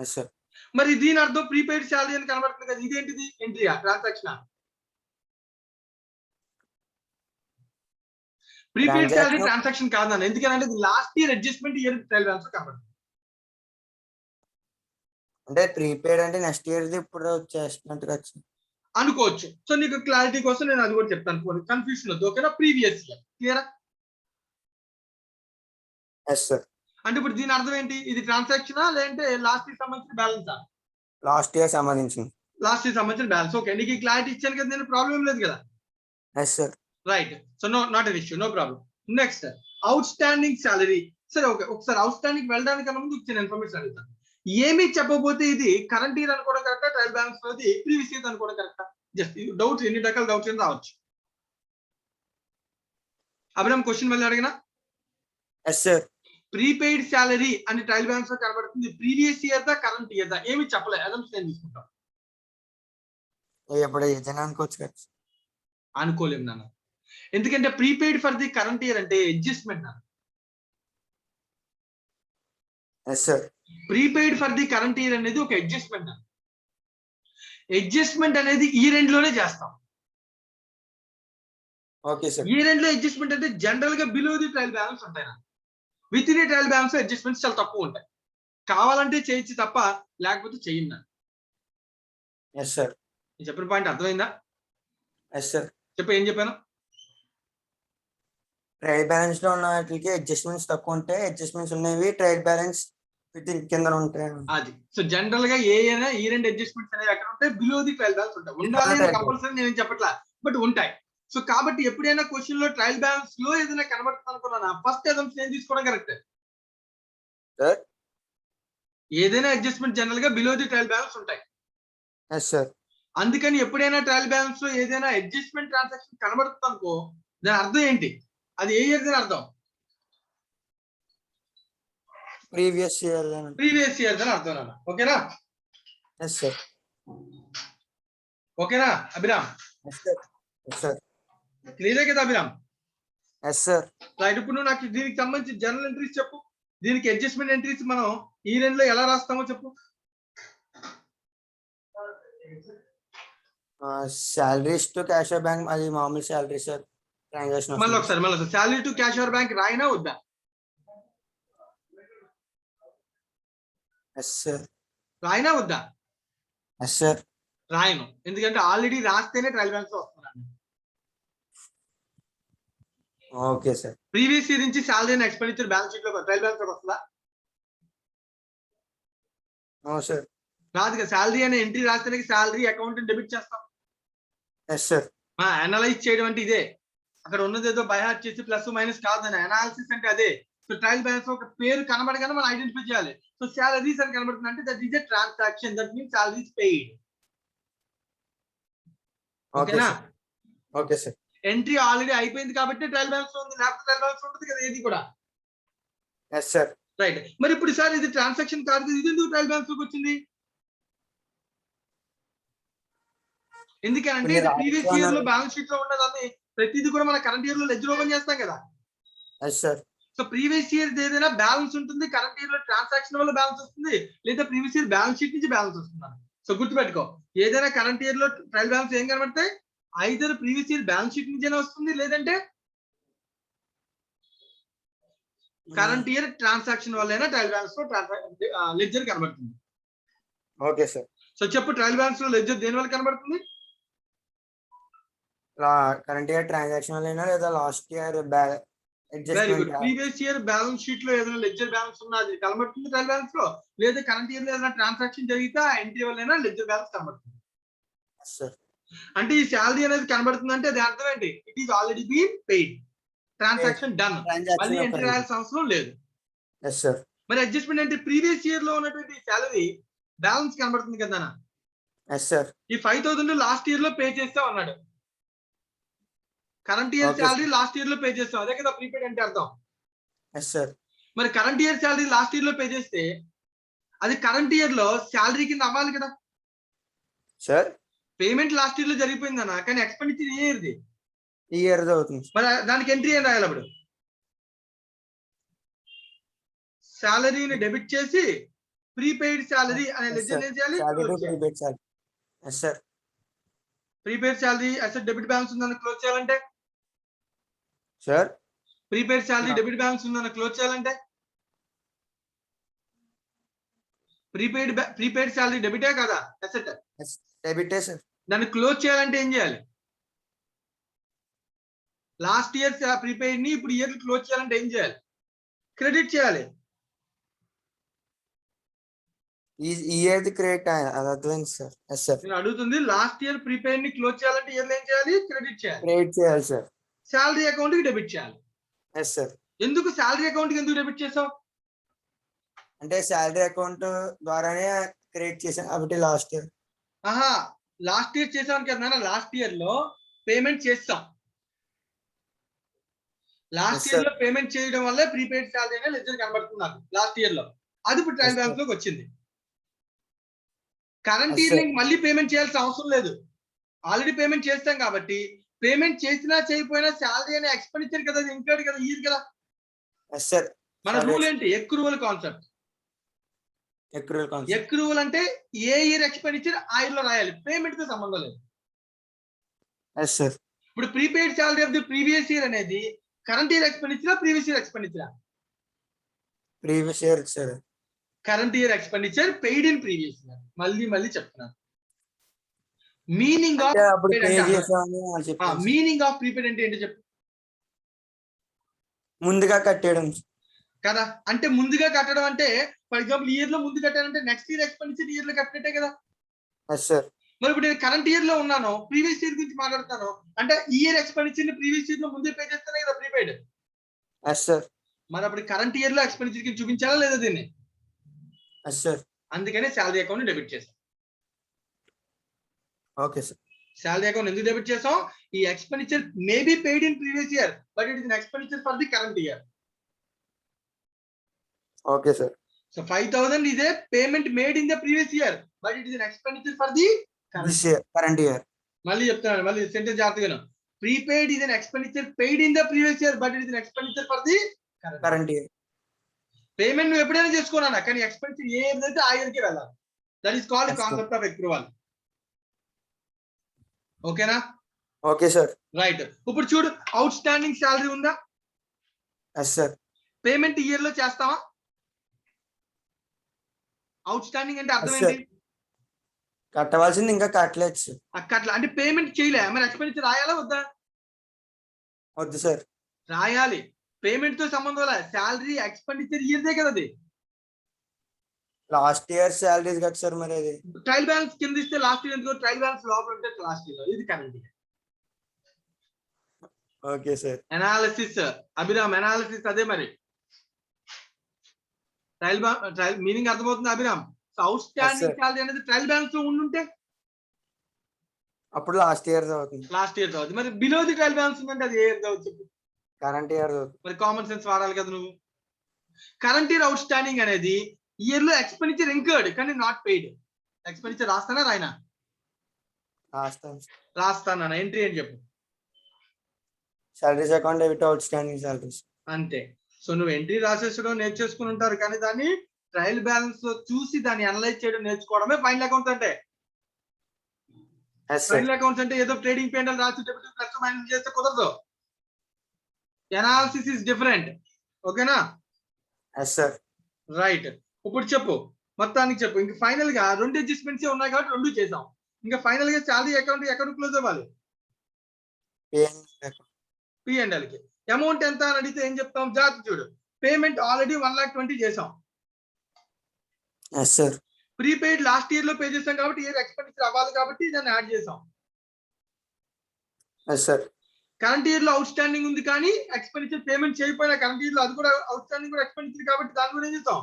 Yes sir. మరి దీని అర్థం ప్రీపెయిడ్ శాలరీ అని కనబడుతుంది కదా, ఇదేంటిది? ఎంట్రీయా ట్రాన్సాక్షన్? ప్రీపెయిడ్ శాలరీ ట్రాన్సాక్షన్ కాదన్న. ఎందుకంటే ఇది last year adjustment year trial balance లో కనబడుతుంది. అంటే ప్రీపెయిడ్ అంటే నెక్స్ట్ ఇయర్ ది ఇప్పుడు వచ్చేసినట్టుగా అనుకోవచ్చు. సో నీకు క్లారిటీ కోసం నేను అది కూడా చెప్తాను, కన్ఫ్యూషన్ వద్దు. ఓకేనా? Previous year. క్లియరా? Yes sir. అంటే ఇప్పుడు దీని అర్థం ఏంటి? ఇది ట్రాన్సాక్షనా లేదంటే లాస్ట్ ఇయర్ సంబంధించిన బ్యాలెన్సా? లాస్ట్ ఇయర్ సంబంధించింది. లాస్ట్ ఇయర్ సంబంధించిన బ్యాలెన్స్. ఓకే, నీకు క్లారిటీ ఇచ్చాను కదా, నేను ప్రాబ్లం ఏం లేదు కదా. Yes sir. Right. So not an issue, no problem. Next outstanding salary. సరే ఓకే, ఒకసారి అవుట్ స్టాండింగ్ వెళ్ళడానికి ముందు ఇచ్చిన ఇన్ఫర్మేషన్ అడుగుతాను. ఏమి చెప్పబోతే ఇది కరెంట్ ఇయర్ అనుకోవడం కరెక్టా, ట్రయల్ బ్యాలెన్స్ లోది ప్రీవియస్ ఇయర్ అనుకోవడం కరెక్టా? జస్ట్ డౌట్స్, ఎన్ని రకాల డౌట్స్ ఏం రావచ్చు. అభిరామ్ క్వశ్చన్ మళ్ళీ అడిగినా. Yes sir. ప్రీపెయిడ్ సాలరీ అని ట్రయల్ బ్యాలెన్స్ లో కనబడుతుంది. ప్రీవియస్ ఇయర్ దా కరెంట్ ఇయర్ దా ఏమి చెప్పలేదు. అజంప్షన్ ఏం తీసుకుంటాం? ఎప్పుడు ఏదైనా అనుకోవచ్చు కదా. అనుకోలేము నాన్న. ఎందుకంటే prepaid for the current year అంటే అడ్జస్ట్మెంట్ నాన్న. Yes sir. Prepaid for the current year అనేది ఒక అడ్జస్ట్మెంట్ నాన్న. అడ్జస్ట్మెంట్ అనేది ఈ ఎండ్ లోనే చేస్తాం. Okay sir. ఈ ఎండ్ లో అడ్జస్ట్మెంట్ అంటే జనరల్ గా బిలో ది ట్రయల్ బ్యాలెన్స్ ఉంటాయి నా. Within trial balance adjustments చాలా తక్కువ ఉంటాయి. కావాలంటే చేయొచ్చు తప్ప లేకపోతే చెయ్యను. Yes sir. నేను చెప్పిన పాయింట్ అర్థమైందా? Yes sir. చెప్పు, ఏం చెప్పాను? ట్రయల్ బ్యాలెన్స్ లో ఉన్న వాటికి అడ్జస్ట్మెంట్స్ తక్కువ ఉంటాయి, అడ్జస్ట్మెంట్స్ ఉన్నవి ట్రయల్ బ్యాలెన్స్ కింద ఉంటాయి. అది. సో జనరల్ గా ఈ రెండు అడ్జస్ట్మెంట్స్ అనేవి ఎక్కడ ఉంటాయి? బిలో ది ట్రయల్ బ్యాలెన్స్ ఉంటాయి. ఉండాలి కంపల్సరీ నేను చెప్పట్లా, బట్ ఉంటాయి. సో కాబట్టి ఎప్పుడైనా క్వశ్చన్ లో ట్రయల్ బ్యాలెన్స్ లో ఏదైనా కనబడుతుంది అనుకున్నా ఫస్ట్ అజంప్షన్ ఏం తీసుకోవడం కరెక్ట్. ఏదైనా అడ్జస్ట్మెంట్ జనరల్ గా బిలో ది ట్రయల్ బ్యాలెన్స్ ఉంటాయి. అందుకని ఎప్పుడైనా ట్రయల్ బ్యాలెన్స్ లో ఏదైనా అడ్జస్ట్మెంట్ ట్రాన్సాక్షన్ కనబడుతుంది అనుకో, దాని అర్థం ఏంటి? అది ఏ ఇయర్ దాని అర్థం? ప్రీవియస్ ఇయర్ అని అర్థం నాన్న. ఓకేనా? Yes sir. ఓకేనా అభిరామ్? క్లియర్ కదా అభిరామ్? Yes sir. రైట్. ఇప్పుడు నువ్వు నాకు దీనికి సంబంధించి జనరల్ ఎంట్రీస్ చెప్పు. దీనికి అడ్జస్ట్మెంట్ ఎంట్రీస్ మనం ఈ రెండు లో ఎలా రాస్తామో చెప్పు. సాలరీస్ టు క్యాషియర్ బ్యాంక్, అది మామూలు సాలరీ సార్. ట్రాన్సాక్షన్ మళ్ళీ ఒకసారి సాలరీ టు క్యాషియర్ బ్యాంక్ రాయినా వద్దా? Yes sir. రాయినా వద్దా? Yes sir. రాయను, ఎందుకంటే ఆల్రెడీ రాస్తేనే ట్రయల్ బ్యాలెన్స్ వస్తున్నాను. Okay sir. ప్రీవియస్ ఇయర్ నుంచి salary and expenditure balance sheet లో ట్రయల్ బ్యాలెన్స్ లోకి వస్తుందా? సార్. రాదు కదా. సాలరీ అనే ఎంట్రీ రాస్తేనే సాలరీ అకౌంట్ డెబిట్ చేస్తాం. Yes sir. అనలైజ్ చేయడం అంటే ఇదే. అక్కడ ఉన్నది ఏదో బై హార్ట్ చేసి ప్లస్ మైనస్ కాదని. అనాలిసిస్ అంటే అదే. సో ట్రయల్ బ్యాలెన్స్ ఒక పేరు కనబడగానే మనం ఐడెంటిఫై చేయాలి. సో సాలరీస్ అని కనబడుతుంది అంటే that is a transaction, that means salary is paid. ఓకేనా? Okay sir. ఎంట్రీ ఆల్రెడీ అయిపోయింది కాబట్టి ట్రయల్ బ్యాలెన్స్ ఉంది, లేకపోతే ట్రయల్ బ్యాలెన్స్ ఉంటుంది కదా ఏది కూడా. Yes sir. రైట్. మరి ఇప్పుడు సార్ ఇది ట్రాన్సాక్షన్ కాదు, ఇది ఎందుకు ట్రయల్ బ్యాలెన్స్ లోకి వచ్చింది? ఎందుకంటే ఇది ప్రీవియస్ ఇయర్ లో బ్యాలెన్స్ షీట్ లో ఉన్నదాన్ని ప్రతిదీ కూడా మన కరెంట్ ఇయర్ లో లెడ్జర్ ఓపెన్ చేస్తాం కదా. సో ప్రీవియస్ ఇయర్ ఏదైనా బ్యాలెన్స్ ఉంటుంది, కరెంట్ ఇయర్ లో ట్రాన్సాక్షన్ వల్ల బ్యాలెన్స్ వస్తుంది, లేదా ప్రీవియస్ ఇయర్ బ్యాలెన్స్ షీట్ నుంచి బ్యాలెన్స్ వస్తుంది. సో గుర్తుపెట్టుకో, ఏదైనా కరెంట్ ఇయర్ లో ట్రయల్ బ్యాలెన్స్ ఏం కనబడతాయి, either previous year balance sheet నుంచే వస్తుంది, లేదంటే కరెంట్ ఇయర్ ట్రాన్సాక్షన్ వల్ల ట్రయల్ బ్యాలెన్స్ లో లెడ్జర్ కనబడుతుంది. Okay sir. సో చెప్పు, ట్రయల్ బ్యాలెన్స్ లో లెడ్జర్ దేని వల్ల కనబడుతుంది? కరెంట్ ఇయర్ ట్రాన్సాక్షన్ వల్ల లేదా last year very good. Previous year balance sheet లో ఏదైనా లెడ్జర్ బ్యాలెన్స్ ఉన్నది కనబడుతుంది ట్రయల్ బ్యాలెన్స్ లో, లేదా కరెంట్ ఇయర్ లో ఏదైనా ట్రాన్సాక్షన్ జరిగితే ఆ ఎంట్రీ వల్ల లెడ్జర్ బ్యాలెన్స్ కనబడుతుంది. అంటే ఈ శాలరీ అనేది కనబడుతుంది అంటే అది అర్థం ఏంటి? It is already been paid, transaction done, మళ్ళీ ఎంట్రీ రాయాల్సిన అవసరం లేదు. మరి అడ్జస్ట్మెంట్ అంటే ప్రీవియస్ ఇయర్ లో ఉన్నటువంటి శాలరీ బ్యాలెన్స్ కనబడుతుంది కదా. ఈ 5,000 లాస్ట్ ఇయర్ లో పే చేస్తాం అన్నాడు. Current year salary last year లో పే చేస్తాం, అదే కదా ప్రీపెయిడ్ అంటే అర్థం. మరి current year salary last year లో పే చేస్తే అది కరెంట్ ఇయర్ లో శాలరీ కింద అవ్వాలి కదా సార్. పేమెంట్ లాస్ట్ ఇయర్ లో జరిగిపోయిందన్న, కానీ ఎక్స్పెండిచర్ ఈ ఇయర్ది, ఈ ఇయర్ అవుతుంది. మరి దానికి ఎంట్రీ ఏం రాయాలి? అప్పుడు శాలరీని డెబిట్ చేసి ప్రీపెయిడ్ శాలరీ అనే లెడ్జర్ ఏం చేయాలి? Prepaid salary asset debit balance ఉందని క్లోజ్ చేయాలంటే sir, prepaid salary debit balance ఉందని క్లోజ్ చేయాలంటే ప్రీపెయిడ్ శాలరీ డెబిటే కదా అసెట్? డెబిటే సార్. దాన్ని క్లోజ్ చేయాలంటే ఏం చేయాలి? లాస్ట్ ఇయర్ ప్రీపెయిడ్ ని ఇప్పుడు ఇయర్ క్లోజ్ చేయాలంటే ఏం చేయాలి? క్రెడిట్ చేయాలి. ఈ ఇయర్ క్రెడిట్ అర్థమైంది సార్. నేను అడుగుతుంది, లాస్ట్ ఇయర్ ప్రీపెయిడ్ ని క్లోజ్ చేయాలంటే ఇయర్ ఏం చేయాలి? క్రెడిట్ చేయాలి. క్రెడిట్ చేయాలి సార్. శాలరీ అకౌంట్ కి డెబిట్ చేయాలి. ఎందుకు శాలరీ అకౌంట్ కి ఎందుకు డెబిట్ చేసావు? అంటే శాలరీ అకౌంట్ ద్వారానే క్రియేట్ చేసాం కాబట్టి లాస్ట్ ఇయర్. లాస్ట్ ఇయర్ చేసాం కదా. లాస్ట్ ఇయర్ లో పేమెంట్ చేస్తాం, లాస్ట్ ఇయర్ లో పేమెంట్ చేయడం వల్ల ప్రీపెయిడ్ శాలరీ అనే లెడ్జర్ కనబడుతుంది నాకు లాస్ట్ ఇయర్ లో. అది ఇప్పుడు ట్రయల్ బ్యాలెన్స్ లోకి వచ్చింది. కరెంట్ ఇయర్ లో మళ్ళీ పేమెంట్ చేయాల్సిన అవసరం లేదు, ఆల్రెడీ పేమెంట్ చేస్తాం కాబట్టి పేమెంట్ చేసినా చేయకపోయినా శాలరీ అనే ఎక్స్పెండిచర్ కదా, ఇంక్లూడ్ కదా, ఇయర్ కదా. మన రూల్ ఏంటి? ఎక్రూవల్ కాన్సెప్ట్. ఎక్రూవల్ అంటే ఏ ఇయర్ ఎక్స్పెండిచర్ ఆ ఇయర్ లో రాయాలి, పేమెంట్ తో సంబంధం లేదు. ఇప్పుడు prepaid salary of the previous year అనేది current year expenditure, previous year expenditure? Previous year sir. Current year expenditure paid in previous year. మళ్ళీ చెప్తున్నాను, మీనింగ్ ఆఫ్ ప్రీపెయిడ్ అంటే ఏంటో చెప్పు. ముందుగా కట్టేయడం కదా. అంటే ముందుగా కట్టడం అంటే ఫర్ ఎగ్జాంపుల్ ఇయర్ లో ముందు కట్టాలంటే నెక్స్ట్ ఇయర్ ఎక్స్పెండిచర్ ఇయర్ లో కట్టినట్టే కదా. మరి ఇప్పుడు నేను కరెంట్ ఇయర్ లో ఉన్నాను, ప్రీవియస్ ఇయర్ గురించి మాట్లాడతాను అంటే ఇయర్ ఎక్స్పెండిచర్ ని ప్రీవియస్ ఇయర్ లో ముందే పే చేస్తానే కదా ప్రీపెయిడ్. మరి అప్పుడు కరెంట్ ఇయర్ లో ఎక్స్పెండిచర్ కి చూపించాలా లేదా దీన్ని? అందుకనే శాలరీ అకౌంట్ డెబిట్ చేస్తాం. Okay sir. శాలరీ అకౌంట్ ఎందుకు డెబిట్ చేసాం? ఈ expenditure may be paid in previous year but it is an expenditure for the current year. Okay sir. So 5,000 is a payment made in the previous year but it is an expenditure for the current year. మళ్ళీ చెప్తాను, మళ్ళీ sentence జాగ్రత్తగా. Prepaid is an expenditure paid in the previous year but it is an expenditure for the current year. Payment నువ్వు ఎప్పుడైనా చేసుకోనా, కానీ expenditure ఏ year అయితే ఆ year కి వెళ్ళాలి. That is called concept of accrual. ఓకేనా? Okay sir. రైట్. ఇప్పుడు చూడు, అవుట్ స్టాండింగ్ శాలరీ ఉందా? సార్. పేమెంట్ ఇయర్ లో చేస్తావా? అవుట్ స్టాండింగ్ అంటే అర్థం ఏంటి? కట్టవలసింది ఇంకా కట్టలేదు సార్. అట్లా అంటే పేమెంట్ చేయలే, మరి ఎక్స్పెండిచర్ రాయాలా వద్దా? వద్దు సార్. రాయాలి. పేమెంట్ తో సంబంధం లేదు, శాలరీ ఎక్స్పెండిచర్ ఇయర్దే కదా. అది లాస్ట్ ఇయర్ శాలరీస్ కదా సార్. మరి అది ట్రయల్ బ్యాలెన్స్ కింద ఇస్తే లాస్ట్ ఇయర్ ఎందుకో, ట్రయల్ బ్యాలెన్స్ లోపల ఉంటే లాస్ట్ ఇయర్, ఇది current year. Okay sir. Analysis Abhiram, analysis అదే మరి. ట్రయల్ మీనింగ్ అర్థమవుతుంది అభిరామ్? అవుట్ స్టాండింగ్ శాలరీ అనేది ట్రయల్ బ్యాలెన్స్ లో ఉండుంటే అప్పుడు లాస్ట్ ఇయర్ అవుతుంది. లాస్ట్ ఇయర్ అవుతుంది. మరి బిలో ది ట్రయల్ బ్యాలెన్స్ ఉందంటే అది ఏ ఇయర్ అవుతుంది? Current year. మరి కామన్ సెన్స్ వాడాలి కదా నువ్వు. కరెంట్ ఇయర్ అవుట్ స్టాండింగ్ అనేది ఇయర్ లో ఎక్స్పెండిచర్ ఇంకర్డ్ కానీ నాట్ పెయిడ్. ఎక్స్పెండిచర్ రాస్తానా రాయనా? రాస్తాను. ఎంట్రీ అని చెప్పు. Salaries account debit outstanding salaries. అంతే. సో నువ్వు ఎంట్రీ రాసేసడం నేర్చేసుకుని ఉంటారు, కానీ దాన్ని ట్రయల్ బ్యాలెన్స్ లో చూసి దాన్ని అనలైజ్ చేయడం నేర్చుకోవడమే ఫైనల్ అకౌంట్స్ అంటే. ఫైనల్ అకౌంట్స్ అంటే ఏదో ట్రేడింగ్ పెండల్ రాసి డెబిట్ ప్లస్ మైనస్ చేస్తే కుదరదు. Analysis is different. ఓకేనా? రైట్. ఇప్పుడు చెప్పు, మొత్తానికి చెప్పు. ఇంకా ఫైనల్ గా 2 అడ్జస్ట్మెంట్స్ ఉన్నాయి కాబట్టి 2 చేసాం. ఇంకా ఫైనల్ గా శాలరీ అకౌంట్ ఎక్కడ క్లోజ్ అవ్వాలి? P&L కి. అమౌంట్ ఎంత అని అడిగితే ఏం చెప్తాం? జాగ్రత్త చూడు. పేమెంట్ ఆల్రెడీ 1,20,000 చేసాం. ప్రీపెయిడ్ లాస్ట్ ఇయర్ లో పే చేసాం కాబట్టి ఇయర్ ఎక్స్పెండిచర్ అవ్వాలి కాబట్టి దాన్ని యాడ్ చేసాం. కరెంట్ ఇయర్ లో అవుట్ స్టాండింగ్ ఉంది కానీ ఎక్స్పెండిచర్ పేమెంట్ చేయకపోయినా కరెంట్ ఇయర్ లో అది కూడా అవుట్ స్టాండింగ్ కూడా ఎక్స్పెండిచర్ కాబట్టి దాన్ని కూడా ఏం చేస్తాం?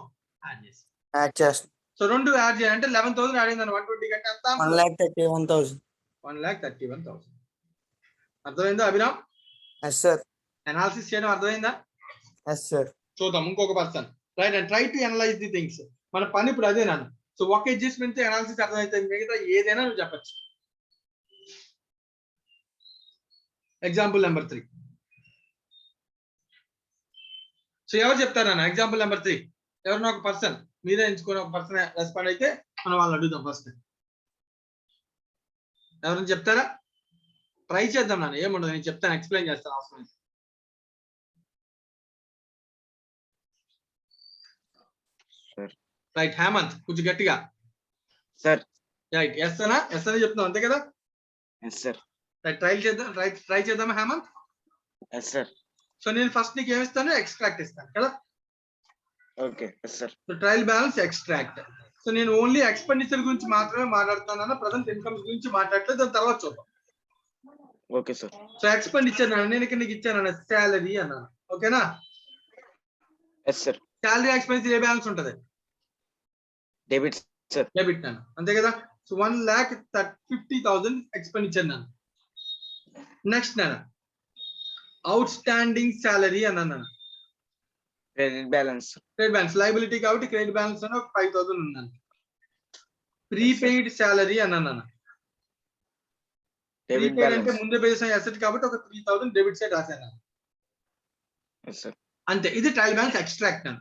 యాడ్ చేస్తాం. సో 2 యాడ్ చేయాలంటే 11,000 యాడ్ అయింది. 120 కంటే ఎంత? 1,31,000. అర్థమైందా అభిరామ్? అనాలిసిస్ చేయడం అర్థమైందా? చూద్దాం ఇంకొక person. Right. And try to analyse the things. మన పని ఇప్పుడు అదే నాన్న. సో ఒక అడ్జస్ట్మెంట్ అనాలిసిస్ అర్థమైతే మిగతా ఏదైనా నువ్వు చెప్పచ్చు. Example number 3. సో ఎవరు చెప్తారన్న ఎగ్జాంపుల్ నెంబర్ 3? ఎవరినో ఒక పర్సన్, మీరే ఎంచుకుని ఒక పర్సన్ రెస్పాండ్ అయితే మనం వాళ్ళని అడుగుదాం. ఫస్ట్ ఎవరైనా చెప్తారా? ట్రై చేద్దాం నాన్న, ఏముండదు, నేను చెప్తాను, ఎక్స్ప్లెయిన్ చేస్తాను అవసరం. రైట్. హేమంత్ కొంచెం గట్టిగా. సార్. రైట్. ఎస్ అనా? ఎస్ అని చెప్తున్నాం అంతే కదా? ట్రై చేద్దాం హేమంత్. సో నేను ఫస్ట్ నీకు ఏమిస్తాను? ఎక్స్ట్రాక్ట్ ఇస్తాను కదా? Okay sir. Trial balance extract. So నేను ఓన్లీ ఎక్స్పెండిచర్ గురించి మాత్రమే మాట్లాడుతున్నాను, ప్రజెంట్ ఇన్కమ్స్ గురించి మాట్లాడలేదు. దాని తర్వాత చూద్దాం. Okay sir. సో ఎక్స్పెండిచర్ నేను ఇక్కడ నీకు ఇచ్చాను శాలరీ అన్నాను. ఓకేనా? శాలరీ ఎక్స్పెండిచర్ ఏ బ్యాలెన్స్ ఉంటది? Debit sir. డెబిట్ నాన్న, అంతే కదా? సో 1,50,000 ఎక్స్పెండిచర్ నాన్న. నెక్స్ట్ నాన్న అవుట్ స్టాండింగ్ శాలరీ అన్నాను. Credit balance. Credit balance liability కాబట్టి క్రెడిట్ బ్యాలెన్స్ అని 5,000 ఉందండి. ప్రీపెయిడ్ శాలరీ అన్నాను. ప్రీపెయిడ్ అంటే ముందే పే చేసిన అసెట్ కాబట్టి ఒక 3,000 డెబిట్ సైడ్ రాశాను. అంతే. ఇది ట్రయల్ బ్యాలెన్స్ ఎక్స్ట్రాక్ట్ అన్న.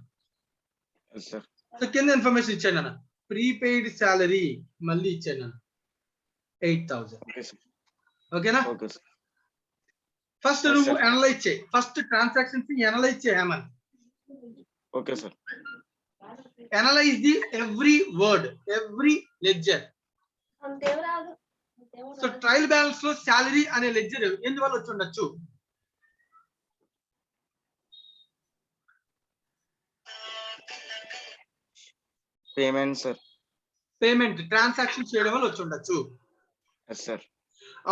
సో కింద ఇన్ఫర్మేషన్ ఇచ్చాను అన్న. ప్రీపెయిడ్ శాలరీ మళ్ళీ ఇచ్చాను అన్న 8,000. ఓకేనా? ఫస్ట్ నువ్వు అనలైజ్ చేయి. ఫస్ట్ ట్రాన్సాక్షన్స్ అనలైజ్ చేయి Hemanth. Okay sir. Analyse the every word, every ledger. So trial balance లో శాలరీ అనే లెడ్జర్ ఎందువల్ల వచ్చి ఉండొచ్చు? Payment sir. పేమెంట్ ట్రాన్సాక్షన్ చేయడం వల్ల వచ్చి ఉండొచ్చు. Sir.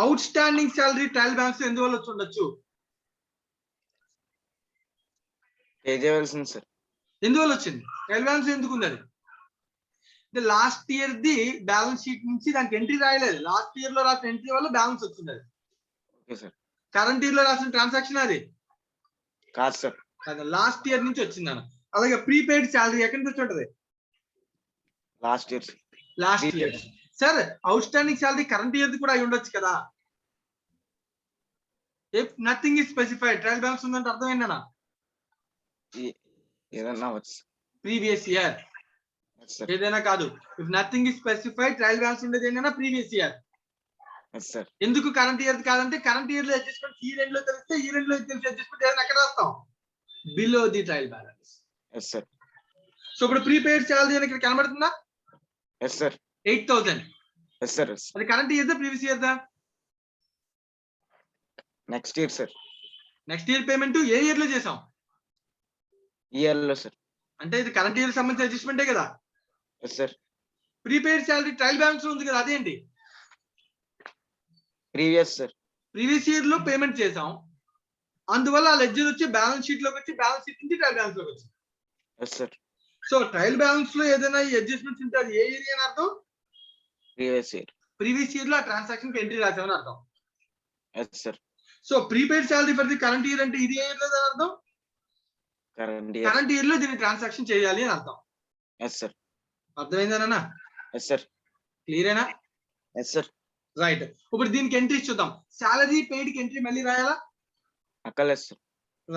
Outstanding salary trial balance ఎందువల్ల వచ్చి ఉండొచ్చు? పే చేయవలసింది సార్. ఎందువల్ల వచ్చింది? ట్రయల్ బ్యాలెన్స్ ఎందుకు ఉంది? అది last year the balance sheet నుంచి దానికి ఎంట్రీ రాయలేదు. లాస్ట్ ఇయర్ లో రాసిన ఎంట్రీ వల్ల బ్యాలెన్స్ వచ్చింది. అది కరెంట్ ఇయర్ లో రాసిన ట్రాన్సాక్షన్ అది కాదు సార్. లాస్ట్ ఇయర్ నుంచి వచ్చింది అన్న. అలాగే ప్రీపెయిడ్ శాలరీ ఎక్కడి నుంచి వచ్చి ఉంటది? Last year. Sir outstanding salary current year కూడా అయి ఉండొచ్చు కదా? If nothing is specified trial balance ఉందంటే అర్థం ఏంటన్నా? ఏదన్నా ప్రీవియస్ ఇయర్ ఏదైనా కాదు. If nothing is specified trial balance ఉండేది ఏంటన్నా? Previous year. ఎందుకు కరెంట్ ఇయర్ కాదంటే కరెంట్ ఇయర్ లో అడ్జస్ట్మెంట్ ఈ రెండు లో తెలిస్తే ఈ రెండు లో తెలిసి అడ్జస్ట్మెంట్ ఏదైనా ఎక్కడ రాస్తాం? Below the trial balance. So ఇప్పుడు ప్రీపెయిడ్ శాలరీ అని ఇక్కడ కనబడుతుందా? 8,000. అది కరెంట్ ఇయర్ దా ప్రీవియస్ ఇయర్ దా? Next year sir. Next year payment ఏ ఇయర్ లో చేసాం? ఇయర్ లో సార్. అంటే ఇది కరెంట్ ఇయర్ సంబంధించిన అడ్జస్ట్మెంటే కదా? ప్రీపెయిడ్ శాలరీ ట్రయల్ బ్యాలెన్స్ ఉంది కదా, అదేంటి? Previous sir. ప్రీవియస్ ఇయర్ లో పేమెంట్ చేసాం, అందువల్ల ఆ లెడ్జర్ వచ్చి బ్యాలెన్స్ షీట్ లోకి వచ్చి బ్యాలెన్స్ షీట్ నుంచి ట్రయల్ బ్యాలెన్స్ లోకి వచ్చింది. సో ట్రయల్ బ్యాలెన్స్ లో ఏదైనా ఈ అడ్జస్ట్మెంట్స్ ఉంటే అది ఏ ఇయర్ అని అర్థం? ప్రీవియస్ ఇయర్ లో ఆ ట్రాన్సాక్షన్ కి ఎంట్రీ రాసామని అర్థం. So prepaid salary for the current year అంటే ఇది ఏ ఇయర్ లో అని అర్థం? కరెంట్ ఇయర్ లో దీన్ని ట్రాన్సాక్షన్ చేయాలి అని అర్థం. అర్థమైందనా? క్లియరేనా? రైట్. ఇప్పుడు దీనికి ఎంట్రీ చూద్దాం. సాలరీ పెయిడ్ కి ఎంట్రీ మళ్ళీ రాయాలా? అక్కర్లేదు సార్.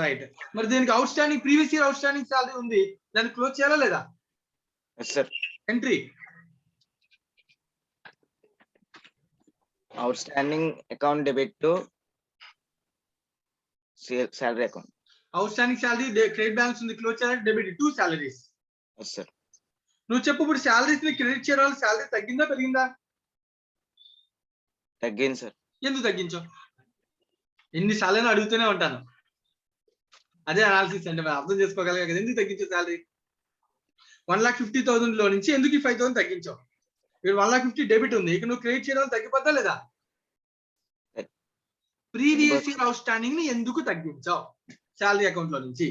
రైట్. మరి దీనికి outstanding previous year outstanding salary ఉంది, దాన్ని క్లోజ్ చేయాలా లేదా? Yes sir. Entry outstanding account debit to salary account. Outstanding salary credit balance ఉంది, క్లోజ్ చేయాలి. Debit to salaries. Yes sir. నువ్వు చెప్పు, ఇప్పుడు సాలరీస్ ని క్రెడిట్ చేయడం వల్ల సాలరీ తగ్గిందా పెరిగిందా? తగ్గింది సార్. ఎందుకు తగ్గించావు? ఎన్నిసార్లు అడుగుతూనే ఉంటాను. అదే అనాలిసిస్ అంటే మనం అర్థం చేసుకోగలిగా కదా. ఎందుకు తగ్గించావు సాలరీ? 1,50,000 లో నుంచి ఎందుకు 5,000 తగ్గించావు? ఇక్కడ 1,50,000 డెబిట్ ఉంది, ఇక నువ్వు క్రెడిట్ చేయడం వల్ల తగ్గిపోద్దా లేదా? ప్రీవియస్ ఇయర్ అవుట్ స్టాండింగ్ ని ఎందుకు తగ్గించావు సాలరీ అకౌంట్ లో నుంచి?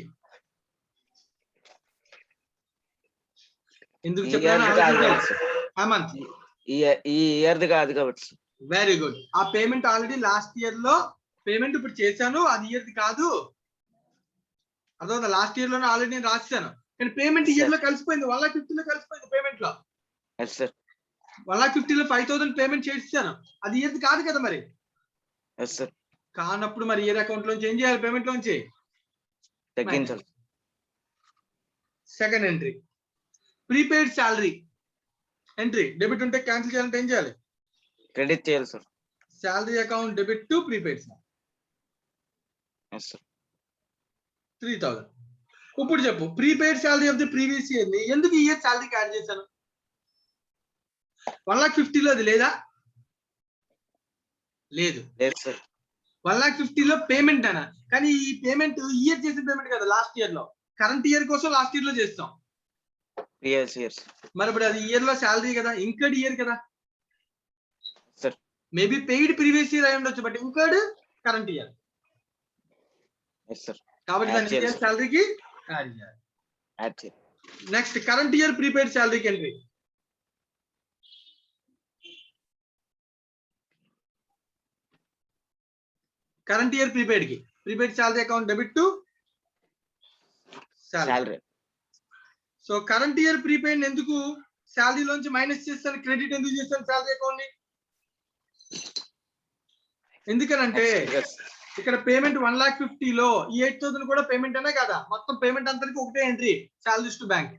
ఎందుకు చెప్పాను? ఈ ఇయర్ కాదు కాబట్టి. Very good. ఆ పేమెంట్ ఆల్రెడీ లాస్ట్ ఇయర్ లో పేమెంట్ ఇప్పుడు చేశాను, అది ఇయర్ కాదు. అర్థం, లాస్ట్ ఇయర్ లోనే ఆల్రెడీ నేను రాశాను, కానీ పేమెంట్ ఇయర్ లో కలిసిపోయింది. 1,50,000 లో కలిసిపోయింది పేమెంట్ లో. 1,50,000 లో 5,000 పేమెంట్ చేస్తాను, అది ఇయర్ కాదు కదా. మరి కానప్పుడు మరి ఇయర్ అకౌంట్ లోంచి ఏం చేయాలి? పేమెంట్ లోంచి తగ్గించాలి. Second entry prepaid salary entry. Debit ఉంటే క్యాన్సిల్ చేయాలంటే ఏం చేయాలి? క్రెడిట్ చేయాలి sir. Salary account debit to prepaid sir 3,000. ఇప్పుడు చెప్పు, prepaid salary of the previous year ని ఎందుకు ఈ ఇయర్ సాలరీకి యాడ్ చేశాను? 1,50,000 లో అది లేదా? లేదు. 1,50,000 లో పేమెంట్ అనా, కానీ ఈ పేమెంట్ ఇయర్ చేసిన పేమెంట్ కదా, లాస్ట్ ఇయర్ లో. కరెంట్ ఇయర్ కోసం లాస్ట్ ఇయర్ లో చేస్తాం. మరి ఇప్పుడు అది ఇయర్ లో సాలరీ కదా, ఇంకర్డ్ ఇయర్ కదా. మేబీ పెయిడ్ ప్రీవియస్ ఇయర్ అయి ఉండొచ్చు, బట్ ఇంకర్డ్ కరెంట్ ఇయర్. కాబట్టి దాన్ని ఇయర్ సాలరీకి యాడ్ చేయాలి. నెక్స్ట్ కరెంట్ ఇయర్ ప్రీపెయిడ్ సాలరీకి ఎంట్రీ. కరెంట్ ఇయర్ ప్రీపెయిడ్ కి prepaid salary account debit to salary. So current year prepaid ఎందుకు సాలరీ లోంచి మైనస్ చేస్తాను, క్రెడిట్ ఎందుకు చేస్తాను సాలరీ అకౌంట్ ని? ఎందుకనంటే ఇక్కడ పేమెంట్ 1,50,000 లో ఈ 8,000 కూడా పేమెంట్ అనే కదా, మొత్తం పేమెంట్ అంతరికి ఒకటే ఎంట్రీ, సాలరీస్ టు బ్యాంక్.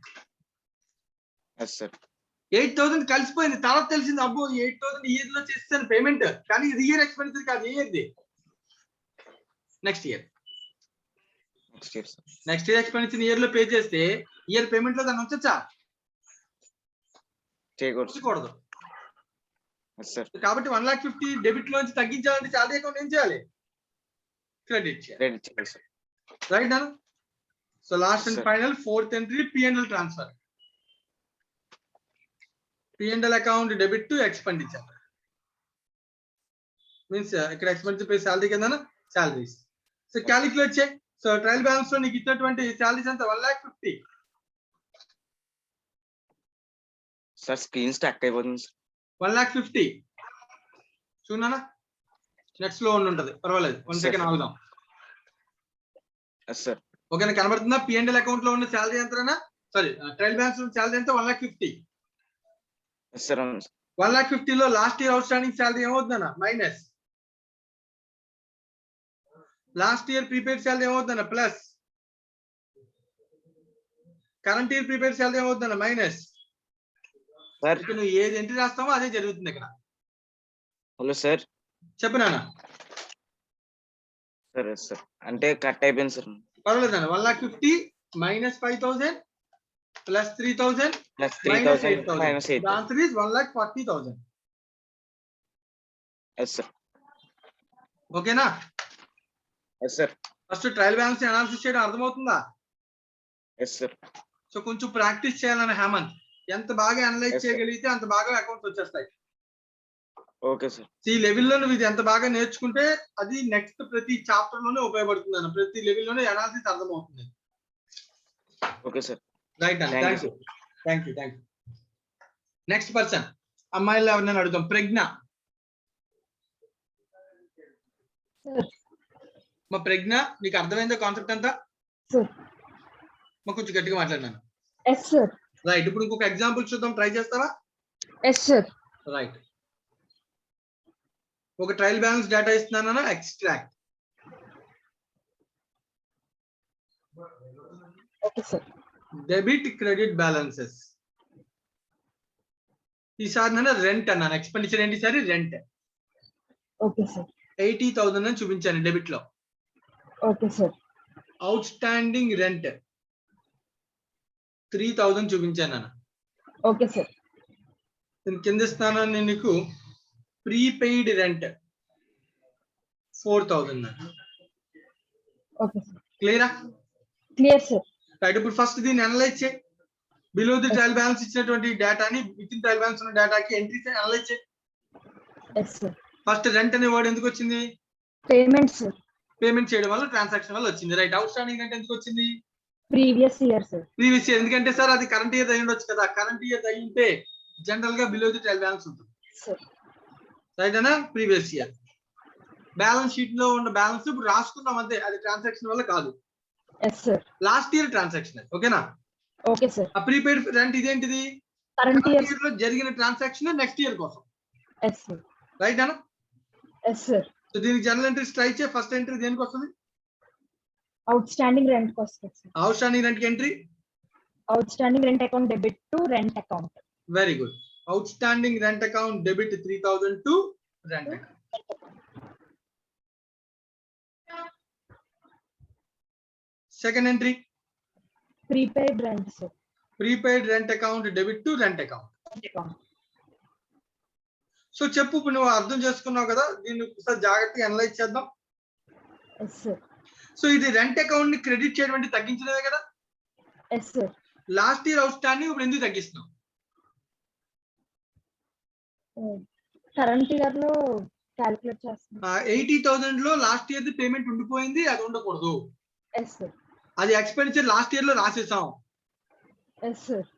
8,000 కలిసిపోయింది. తర్వాత తెలిసింది, అబ్బో 8,000 ఇయర్ లో చేస్తాను పేమెంట్, కానీ ఇది ఇయర్ ఎక్స్పెన్సివ్ కాదు, ఇయర్ది. నెక్స్ట్ ఇయర్ ఎక్స్పెన్సివ్ ఇయర్ లో పే చేస్తే ఇయర్ పేమెంట్ లో దాన్ని ఉంచచ్చా? చేయకూడదు. కాబట్టి 1,50,000 డెబిట్ లోంచి తగ్గించాలంటే సాలరీ అకౌంట్ ఏం చేయాలి? క్రెడిట్ చేయాలి. రైట్ నా? So last and final fourth entry P&L transfer. P&L account debit to expenditure. Means ఇక్కడ ఎక్స్పెండిచర్ పే సాలరీ కింద సాలరీస్. సో క్యాలిక్యులేట్ చేయి. సో ట్రయల్ బ్యాలెన్స్ లో నీకు ఇచ్చినటువంటి సాలరీస్ ఎంత? 1,50,000. సార్ స్క్రీన్ స్టాక్ అయిపోతుంది. 1,50,000 చూడనా? నెక్స్ట్ లో ఉంటది, పర్వాలేదు. 1 సెకండ్ ఆగుదాం. ఓకేనా? కనబడుతుందా? P&L అకౌంట్ లో ఉన్న సాలరీ ఎంతనా? సారీ, ట్రయల్ బ్యాలెన్స్ లో సాలరీ ఎంత? 1,50,000. 1,50,000 లో last year outstanding salary ఏమవుతుందన్నా? Minus. Last year prepaid salary ఏమవుతుందన్నా? Plus. Current year prepaid salary ఏమవుతుందన్నా? మైనస్. నువ్వు ఏది ఎంట్రీ రాస్తావో అదే జరుగుతుంది ఇక్కడ. హలో సార్, చెప్పు నాన్న. సార్ అంటే కట్ అయిపోయింది సార్. పర్వాలేదు నాన్న. 1,50,000 minus 5,000 plus 3,000 minus 8,000. The answer is 1,40,000. ఓకేనా? ఫస్ట్ ట్రయల్ బ్యాలెన్స్ అనాలిసిస్ చేయడం అర్థమవుతుందా? సో కొంచెం ప్రాక్టీస్ చేయాలని హేమంత్. ఎంత బాగా అనలైజ్ చేయగలిగితే అంత బాగా అకౌంట్స్ వచ్చేస్తాయి. Okay sir. ఈ లెవెల్లో నువ్వు ఇది ఎంత బాగా నేర్చుకుంటే అది నెక్స్ట్ ప్రతి చాప్టర్ లోనే ఉపయోగపడుతుంది అన్న. ప్రతి లెవెల్లోనే అనాలిసిస్ అర్థమవుతుంది. Okay sir. రైట్ అన్న. Thank you. నెక్స్ట్ పర్సన్, అమ్మాయిలు ఎవరినైనా అడుగుతాం. ప్రజ్ఞ. మా ప్రజ్ఞ, నీకు అర్థమైందా కాన్సెప్ట్ అంతా? మా కొంచెం గట్టిగా మాట్లాడినాను. రైట్. ఇప్పుడు ఇంకొక ఎగ్జాంపుల్ చూద్దాం, ట్రై చేస్తావా? రైట్. ఒక ట్రయల్ బ్యాలెన్స్ డేటా ఇస్తున్నాను, extract. Okay sir. Debit credit balances. ఈసారి నేను రెంట్ అన్నాను, ఎక్స్పెండిచర్ ఏంటి సార్? రెంట్. Okay sir. 80,000 అని చూపించాను డెబిట్ లో. Okay sir. Outstanding rent 3,000 చూపించాను అన్న. Okay sir. నేను కింద ఇస్తాను నేను నీకు ప్రీపెయిడ్ రెంట్ 4,000. Okay sir. క్లియరా? Clear sir. రైట్. ఇప్పుడు ఫస్ట్ దీన్ని అనలైజ్ చేయి. బిలో ది ట్రయల్ బ్యాలెన్స్ ఇచ్చినటువంటి డేటాని విత్ ఇన్ ట్రయల్ బ్యాలెన్స్ ఉన్న డేటాకి ఎంట్రీస్ అనలైజ్ చేయి. Yes sir. ఫస్ట్ రెంట్ అనే వర్డ్ ఎందుకు వచ్చింది? Payment sir. పేమెంట్ చేయడం వల్ల, ట్రాన్సాక్షన్ వల్ల వచ్చింది. రైట్. అవుట్ స్టాండింగ్ రెంట్ ఎందుకు వచ్చింది? Previous year sir. Previous year. ఎందుకంటే సార్ అది కరెంట్ ఇయర్ అయి ఉండొచ్చు కదా. కరెంట్ ఇయర్ అయి ఉంటే జనరల్ గా బిలో ది ట్రయల్ బ్యాలెన్స్ ఉంటుంది. సార్. రైట్ అన్నా? Previous year. బ్యాలెన్స్ షీట్ లో ఉన్న బ్యాలెన్స్ ఇప్పుడు రాసుకున్నాం అంతే, అది ట్రాన్సాక్షన్ వల్ల కాదు. Yes sir. Last year transaction. ఓకేనా? Okay sir. ఆ ప్రీపెయిడ్ రెంట్ ఇదేంటిది? కరెంట్ ఇయర్ లో జరిగిన ట్రాన్సాక్షన్ నెక్స్ట్ ఇయర్ కోసం. Yes sir. రైట్ అన్నా? Yes sir. సో దీనికి జనరల్ ఎంట్రీస్ ట్రై చేయి. ఫస్ట్ ఎంట్రీ దేనికి వస్తుంది? అవుట్ స్టాండింగ్ రెంట్ వస్తుంది సార్. అవుట్ స్టాండింగ్ రెంట్ కి entry outstanding rent account debit to rent account. Very good. Outstanding rent account debit 3,000 to rent account. Second entry prepaid rent sir. Prepaid rent account debit to rent account. Account. So చెప్పు, ఇప్పుడు నువ్వు అర్థం చేసుకున్నావు కదా, దీన్ని ఒకసారి జాగ్రత్తగా analyse చేద్దాం. Yes sir. సో ఇది రెంట్ అకౌంట్ ని క్రెడిట్ చేయడం అంటే తగ్గించడమే కదా. Yes sir. Last year outstanding ఇప్పుడు ఎందుకు తగ్గిస్తున్నావు? కరెంట్ ఇయర్ లో క్యాలిక్యులేట్ చేస్తున్నాం. 80,000 లో లాస్ట్ ఇయర్ ది పేమెంట్ ఉండిపోయింది, అది ఉండకూడదు. Yes sir. అది ఎక్స్పెండిచర్ లాస్ట్ ఇయర్ లో రాసేసాం. Yes sir.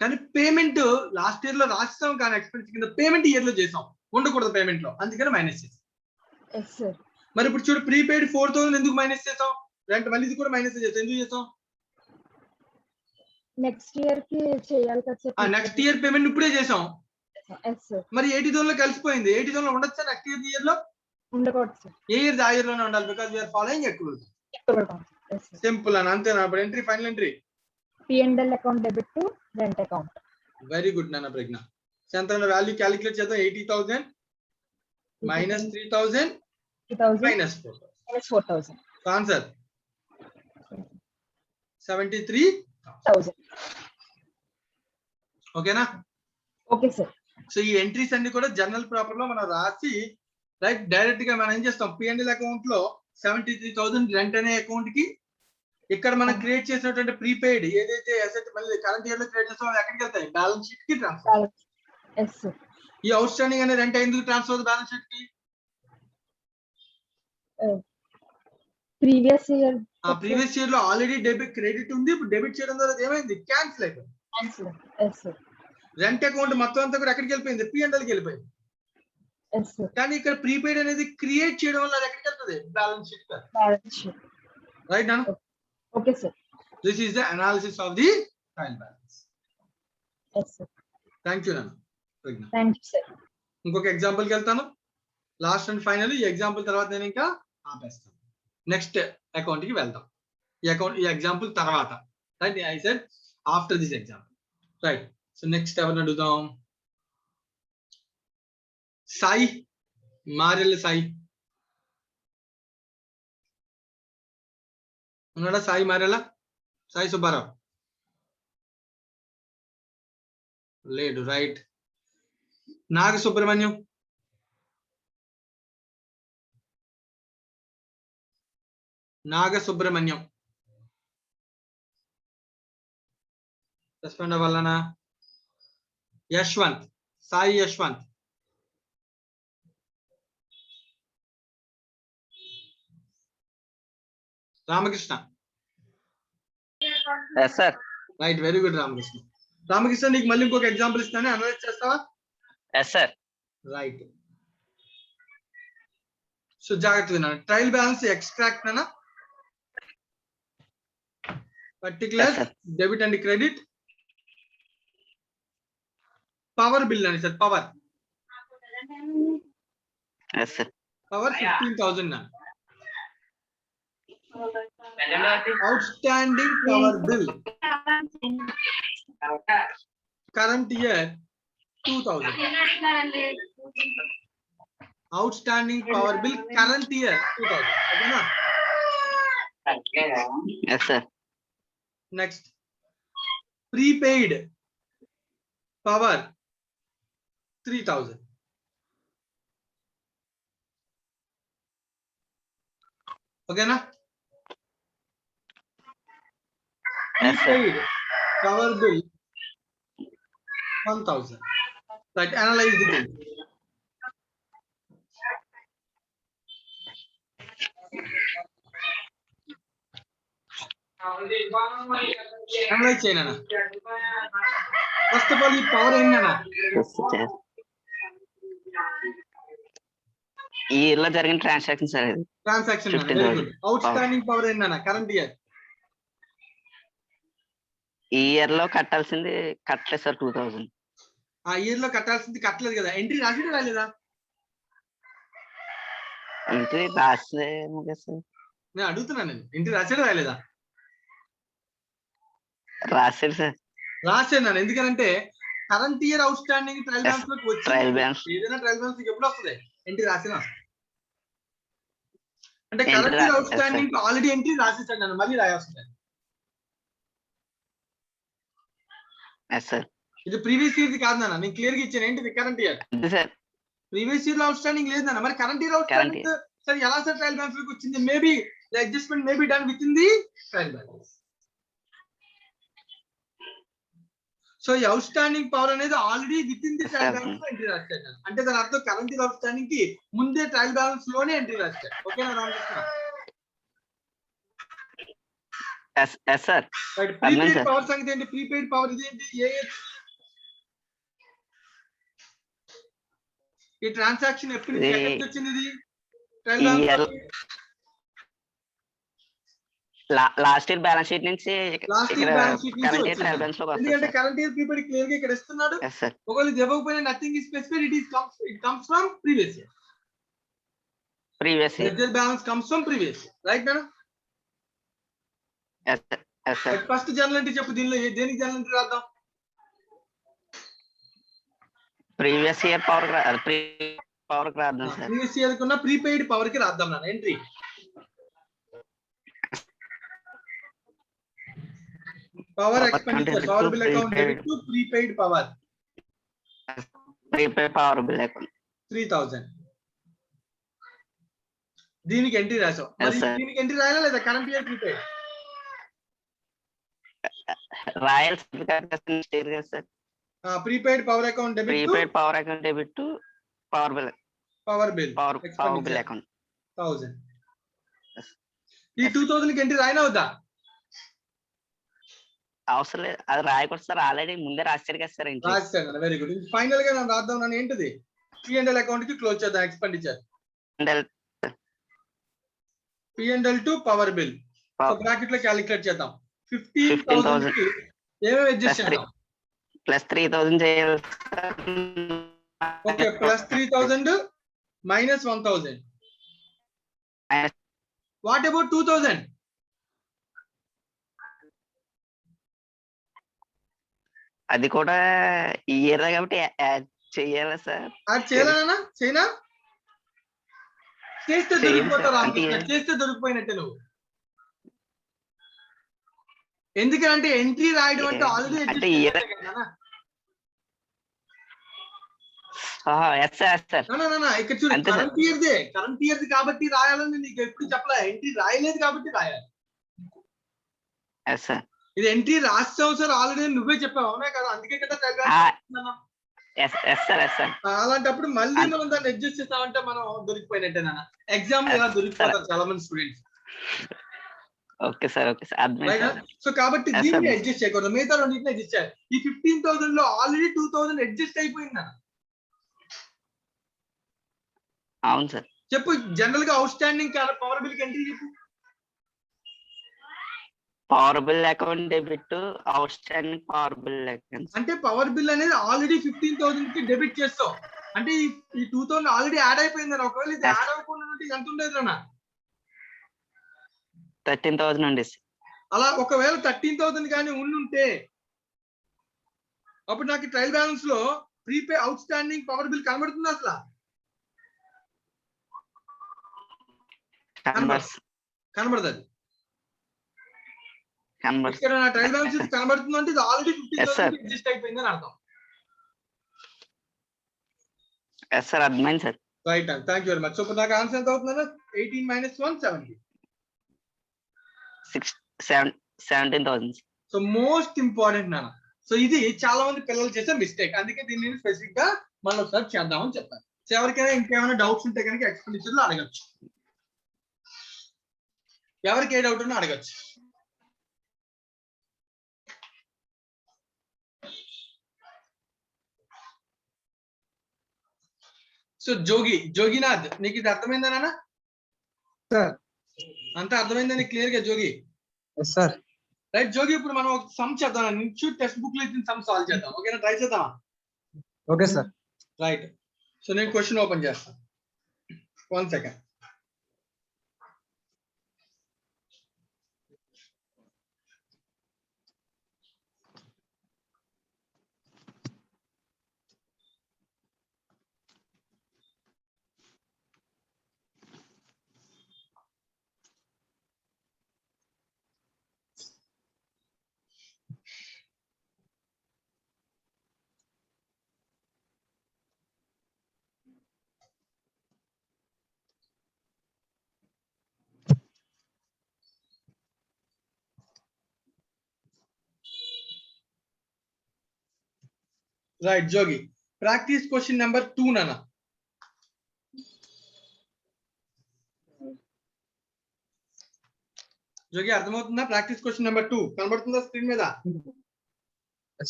కానీ పేమెంట్ లాస్ట్ ఇయర్ లో రాసేసాం, కానీ ఎక్స్పెండిచర్ కింద పేమెంట్ ఇయర్ లో చేసాం, ఉండకూడదు పేమెంట్ లో, అందుకని మైనస్ చేసాం. Yes sir. మరి ఇప్పుడు చూడు, ప్రీపెయిడ్ 4,000 ఎందుకు మైనస్ చేసాం? రెంట్ మళ్ళీ ఇది కూడా మైనస్ చేసాం. ఎందుకు చేసాం? నెక్స్ట్ ఇయర్ కి చేయాలి కదా సార్. నెక్స్ట్ ఇయర్ పేమెంట్ ఇప్పుడే చేసాం. Yes sir. మరి 80,000 లో కలిసిపోయింది. 80,000 లో ఉండొచ్చా నెక్స్ట్ ఇయర్ లో? ఉండకూడదు సార్. ఏ ఇయర్ ఆ ఇయర్ లోనే ఉండాలి, బికాస్ వీఆర్ ఫాలోయింగ్ ఎక్కువ. సింపుల్ అని అంతేనా? ఇప్పుడు entry, final entry P&L account debit to rent account. Very good నాన్న ప్రజ్ఞ. సెంటర్ వాల్యూ క్యాలిక్యులేట్ చేద్దాం. 80,000 మైనస్ 3,000 మైనస్ 4,000. ఆన్సర్ 73,000. ఓకేనా? Okay sir. సో ఈ ఎంట్రీస్ అన్ని కూడా జనరల్ ప్రాపర్ లో మనం రాసి, రైట్, డైరెక్ట్ గా మనం ఏం చేస్తాం, P&L అకౌంట్ లో 73,000 రెంట్ అనే అకౌంట్ కి, ఇక్కడ మనం క్రియేట్ చేసినటువంటి ప్రీపెయిడ్ ఏదైతే అసెట్ మళ్ళీ కరెంట్ ఇయర్ లో క్రియేట్ చేస్తామో ఎక్కడికి వెళ్తాయి? బ్యాలెన్స్ షీట్ కి ట్రాన్స్ఫర్. Yes sir. ఈ అవుట్ స్టాండింగ్ అనే రెంట్ ఎందుకు ట్రాన్స్ఫర్ అవుతుంది బ్యాలెన్స్ షీట్ కి? Previous year. ఆ ప్రీవియస్ ఇయర్ లో ఆల్రెడీ డెబిట్ క్రెడిట్ ఉంది, ఇప్పుడు డెబిట్ చేయడం ద్వారా ఏమైంది? క్యాన్సిల్ అయిపోయింది. Yes sir. రెంట్ అకౌంట్ మొత్తం అంతా కూడా ఎక్కడికి వెళ్ళిపోయింది? P&L కి వెళ్ళిపోయింది. Yes sir. కానీ ఇక్కడ ప్రీపెయిడ్ అనేది క్రియేట్ చేయడం వల్ల అది ఎక్కడికి వెళ్తుంది? Balance sheet. Balance sheet. Right నాన్న? Okay sir. This is the analysis of the trial balance. Yes sir. Thank you నాన్న ప్రజ్ఞ. Thank you sir. ఇంకొక ఎగ్జాంపుల్ కి వెళ్తాను, లాస్ట్ అండ్ ఫైనల్. ఈ ఎగ్జాంపుల్ తర్వాత నేను ఇంకా ఆపేస్తాను. నెక్స్ట్ అకౌంట్ కి వెళ్దాం. ఈ ఎగ్జాంపుల్ తర్వాత, right? I said after this example, right? So next ఎవరిని అడుగుదాం? సాయి, మారెల్ సాయి ఉన్నాడా? సాయి మారెల, సాయి సుబ్బారావు లేడు, రైట్? నాగ సుబ్రహ్మణ్యం, నాగ సుబ్రహ్మణ్యం రెస్పాండ్ అవ్వాలనా? Yashwant, Sai Yashwant, Ramakrishna. Sir. Right, very good Ramakrishna. Ramakrishna, నీకు మళ్ళీ ఇంకొక ఎగ్జాంపుల్ ఇస్తాను, అనలైజ్ చేస్తావా? సార్. రైట్. సో జాగ్రత్తగా ట్రయల్ బ్యాలెన్స్ ఎక్స్ట్రాక్ట్ అనా, particular debit and credit, power bill అని sir, power yes sir power 15,000 నా outstanding power bill current year 2000 outstanding power bill current year 2000 okay na yes sir next prepaid power 3,000 okay na prepaid power bill 1,000 right analyze the bill analyze cheyana first of all ee power enna ఈ year లో జరిగిన transaction sir ఇది transaction 15,000 very good outstanding power enna current year ఈ year లో కట్టాల్సింది కట్టలేదు sir 2,000 ఆ year లో కట్టాల్సింది కట్టలేదు కదా ఎంట్రీ రాసినా రాలేదా అంటే రాసే సార్ నేను అడుగుతున్నాను నేను ఎంట్రీ రాసాడా రాలేదా రాశారు సార్ రాసాను ఎందుకంటే current year outstanding trial Yes, balance లోకి వచ్చి ట్రయల్ బ్యాలెన్స్ ఏదైనా ట్రయల్ బ్యాలెన్స్ ఎప్పుడు వస్తుంది ఎంట్రీ రాసినా అంటే Entry కరెంట్ ఇయర్ రా- out yes, standing already entry రాసేసాను నేను మళ్ళీ రాయాల్సింది ఎస్ సార్ ఇది ప్రీవియస్ ఇయర్ కాదు నాన్న నేను క్లియర్ గా ఇచ్చాను ఏంటిది కరెంట్ ఇయర్ అంతే సార్ ప్రీవియస్ ఇయర్ లో అవుట్ స్టాండింగ్ లేదు నాన్న మరి current year out Current standing సరే ఎలా సార్ ట్రయల్ బ్యాలెన్స్ లోకి వచ్చింది maybe the adjustment may be done with in the trial balance so ఈ అవుట్ స్టాండింగ్ పవర్ అనేది already with in the Yes, trial sir. Balance లో entry రాశాను అంటే దాని అర్థం కరెంట్ ఇయర్ అవుట్ స్టాండింగ్ కి ముందే ట్రయల్ బ్యాలెన్స్ లోనే ఎంట్రీ రాశాను ఓకేనా రామకృష్ణ ఎస్ సార్ రైట్ అర్థమైంది ప్రీపెయిడ్ సార్. పవర్ సంగతి ఏంటి ప్రీపెయిడ్ పవర్ ఇదేంటి ఏ ఈ ట్రాన్సాక్షన్ ఎప్పుడు ఇది- ఎక్కడి నుంచి వచ్చింది ఇది ట్రయల్ ఈ balance year last year balance sheet నుంచి లాస్ట్ ఇక్కడ ఇయర్ బ్యాలెన్స్ షీట్ నుంచి కరెంట్ ఇయర్ వచ్చింది ట్రయల్ బ్యాలెన్స్ లోకి ఎందుకంటే వస్తుంది కరెంట్ ఇయర్ ప్రీపెయిడ్ క్లియర్ గా ఇక్కడ ఇస్తున్నాడు ఎస్ సార్ ఒకవేళ ఇది ఇవ్వకపోయినా nothing is specified it comes from previous year previous year ledger balance comes from previous year right madam yes sir first journal entry చెప్పు దీనిలో దేనికి జర్నల్ ఎంట్రీ రాద్దాం ప్రీవియస్ ఇయర్ పవర్ రాద్దాం సార్ ప్రీవియస్ ఇయర్ కున్న prepaid power కి రాద్దాం నాన్న entry power expenditure power bill account debit to prepaid power prepaid power bill account 3,000 దీనికి ఎంట్రీ రాసాం మరి Yes, sir. దీనికి ఎంట్రీ రాయాలా లేదా కరెంట్ ఇయర్ ప్రీపెయిడ్ రాయల్ కదా sir prepaid power account debit to prepaid power account debit to power bill power bill power bill account 1,000 Yes. ఈ 2,000 కి entry రాయనా వద్దా అవసరం లేదు అది రాయకూడదు సార్ ఆల్రెడీ ముందే రాశారు కదా సార్ ఇంట్లో రాశాను వెరీ గుడ్ ఫైనల్ గా నేను రాద్దాం నన్ను ఏంటిది P&L అకౌంట్ కి క్లోజ్ చేద్దాం expenditure P&L to power bill so bracket లో క్యాలిక్యులేట్ చేద్దాం 15,000 కి ఏమేమి అడ్జస్ట్ చేద్దాం ప్లస్ 3,000 చేయాలి okay plus 3,000 minus 1,000 what about 2,000 అది కూడా ఈ ఇయర్ కాబట్టి యాడ్ చేయాలి సార్ అది చేయాలనా చేయనా చేస్తే చేయండి దొరికిపోతావు సార్. రామకృష్ణ అంటే- చేస్తే దొరికిపోయినట్టే నువ్వు ఎందుకంటే ఎంట్రీ రాయడం అంటే ఆల్రెడీ అంటే year- ఎస్ సార్ ఇక్కడ చూడు అంతే సార్. కరెంట్ ఇయర్ కాబట్టి రాయాలని నీకు ఎప్పుడు చెప్పలే ఎంట్రీ రాయలేదు కాబట్టి రాయాలి ఎస్ సార్ ఇది ఎంట్రీ రాస్తావు సార్ ఆల్రెడీ నువ్వే చెప్పావు అవునా కదా అందుకే కదా ఎస్ సార్ అలాంటప్పుడు మళ్ళీ మనం దాన్ని అడ్జస్ట్ చేస్తామంటే మనం దొరికిపోయినట్టే నాన్న ఎగ్జామ్ ఇలా దొరికిపోతారు చాలా మంది స్టూడెంట్స్ ఓకే సార్ అర్థమైంది సార్ సో కాబట్టి Yes, దీన్ని sir. అడ్జస్ట్ చేయకూడదు మిగతా రెండింటిని అడ్జస్ట్ చేయాలి ఈ 15,000 లో ఆల్రెడీ 2,000 అడ్జస్ట్ అయిపోయింది నాన్న అవును సార్ చెప్పు జనరల్ గా అవుట్ స్టాండింగ్ పవర్ బిల్ కి ఎంట్రీ చెప్పు power bill account debit out standing power bill account అంటే పవర్ బిల్ అనేది ఆల్రెడీ 15,000 కి డెబిట్ చేస్తావు అంటే ఈ 2000 ఆల్రెడీ యాడ్ అయిపోయింది. ఒకవేళ ఇది యాడ్ అవ్వకుండా ఉంటే ఎంత ఉండేది అన్న? 13,000 అండి. అలా ఒకవేళ 13,000 కానీ ఉండుంటే అప్పుడు నాకు ట్రయల్ బ్యాలెన్స్ లో ప్రీపే అవుట్ స్టాండింగ్ పవర్ బిల్ కనబడుతుంది అసలు? కనబడదు. అది ఇక్కడ నా ట్రయల్ బ్యాలెన్స్ కనబడుతుంది అంటే ఇది ఆల్రెడీ 15,000 అడ్జస్ట్ అయిపోయిందని అర్థం. సార్ అర్థమైంది సార్. రైట్ అండి, thank you very much. So ఇప్పుడు నాకు ఆన్సర్ ఎంత అవుతుందన్న? 18 - 1 70. 17,000. సో మోస్ట్ ఇంపార్టెంట్ నాన్న. సో ఇది చాలా మంది పిల్లలు చేసే మిస్టేక్, అందుకే దీన్ని నేను స్పెసిఫిక్ గా మనం ఒకసారి చేద్దామని చెప్పాను. సో ఎవరికైనా ఇంకేమైనా డౌట్స్ ఉంటే కనుక ఎక్స్పెండిచర్ లో అడగచ్చు. ఎవరికి ఏ డౌట్ ఉన్నా అడగచ్చు. సో జోగినాథ్, నీకు ఇది అర్థమైందా నాన్న? సార్ అంతా అర్థమైందా నీకు క్లియర్ గా జోగి? సార్ రైట్ జోగి, ఇప్పుడు మనం ఒక సమ్ చేద్దాం. ఇన్స్టిట్యూట్ టెక్స్ట్ బుక్ లో ఇచ్చిన సమ్ సాల్వ్ చేద్దాం. ఓకేనా? ట్రై చేద్దామా? Okay sir. రైట్. సో నేను క్వశ్చన్ ఓపెన్ చేస్తాను. 1 సెకండ్. రైట్ జోగి, ప్రాక్టీస్ క్వశ్చన్ నెంబర్ 2 నాన్న. జోగి అర్థమవుతుందా? ప్రాక్టీస్ క్వశ్చన్ నెంబర్ 2 కనబడుతుందా స్క్రీన్ మీద?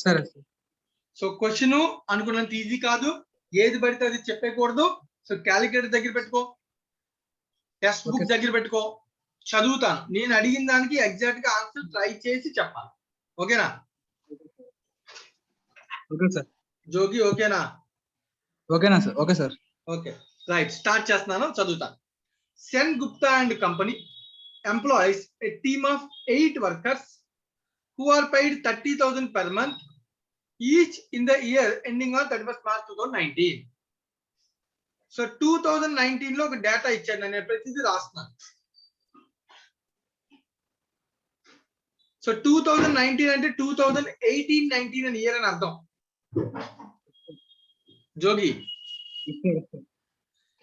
సరే. సో క్వశ్చన్ అనుకున్నంత ఈజీ కాదు, ఏది పడితే అది చెప్పకూడదు. సో క్యాలిక్యులేటర్ దగ్గర పెట్టుకో, టెక్స్ట్ బుక్ దగ్గర పెట్టుకో, చదువుతాను. నేను అడిగిన దానికి ఎగ్జాక్ట్ గా ఆన్సర్ ట్రై చేసి చెప్పాలి. ఓకేనా? Okay sir. జోగి ఓకేనా? ఓకేనా sir? Okay sir. Okay right, start చేస్తున్నాను, చదువుతాను. Sen Gupta and company employees a team of 8 workers who are paid 30,000 per month each in the year ending on 31st March 2019. So 2019 లో ఒక data ఇచ్చాను, నేను ప్రతిదీ రాస్తున్నాను. సో 2019 అంటే 2018-19 అని ఇయర్ అని అర్థం. జోగి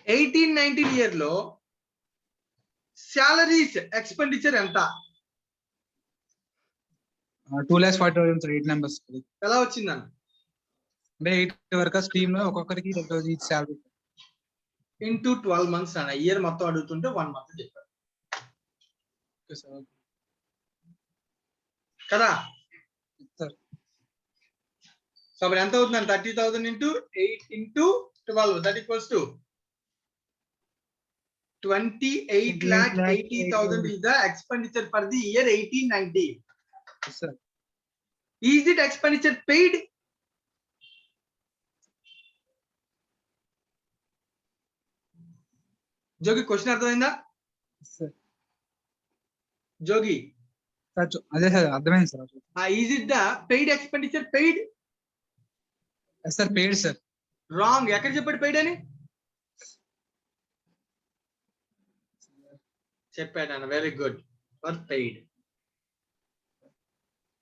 18-19 ఇయర్ లో సాలరీస్ ఎక్స్పెండిచర్ ఎంత? 2,40,000 సార్. 8 మెంబర్స్. ఎలా వచ్చిందన్న? అంటే 8 వర్కర్స్ టీమ్ లో ఒక్కొక్కరికి 10,000 సాలరీ ఇంటూ 12 months అన్న. ఇయర్ మొత్తం అడుగుతుంటే 1 month చెప్పారు కదా. సో అప్పుడు ఎంత అవుతుందండి? 30,000 into 8 into 12, that equals to 28,80,000 is the expenditure for the year 18-19. Sir. Is it expenditure paid? Jogi question అర్థమైందా? జోగి అదే సార్, అర్థమైంది sir. is it the paid expenditure paid? Sir paid sir. Wrong. ఎక్కడ చెప్పాడు పెయిడ్ అని? చెప్పాడు. Very good. Were paid.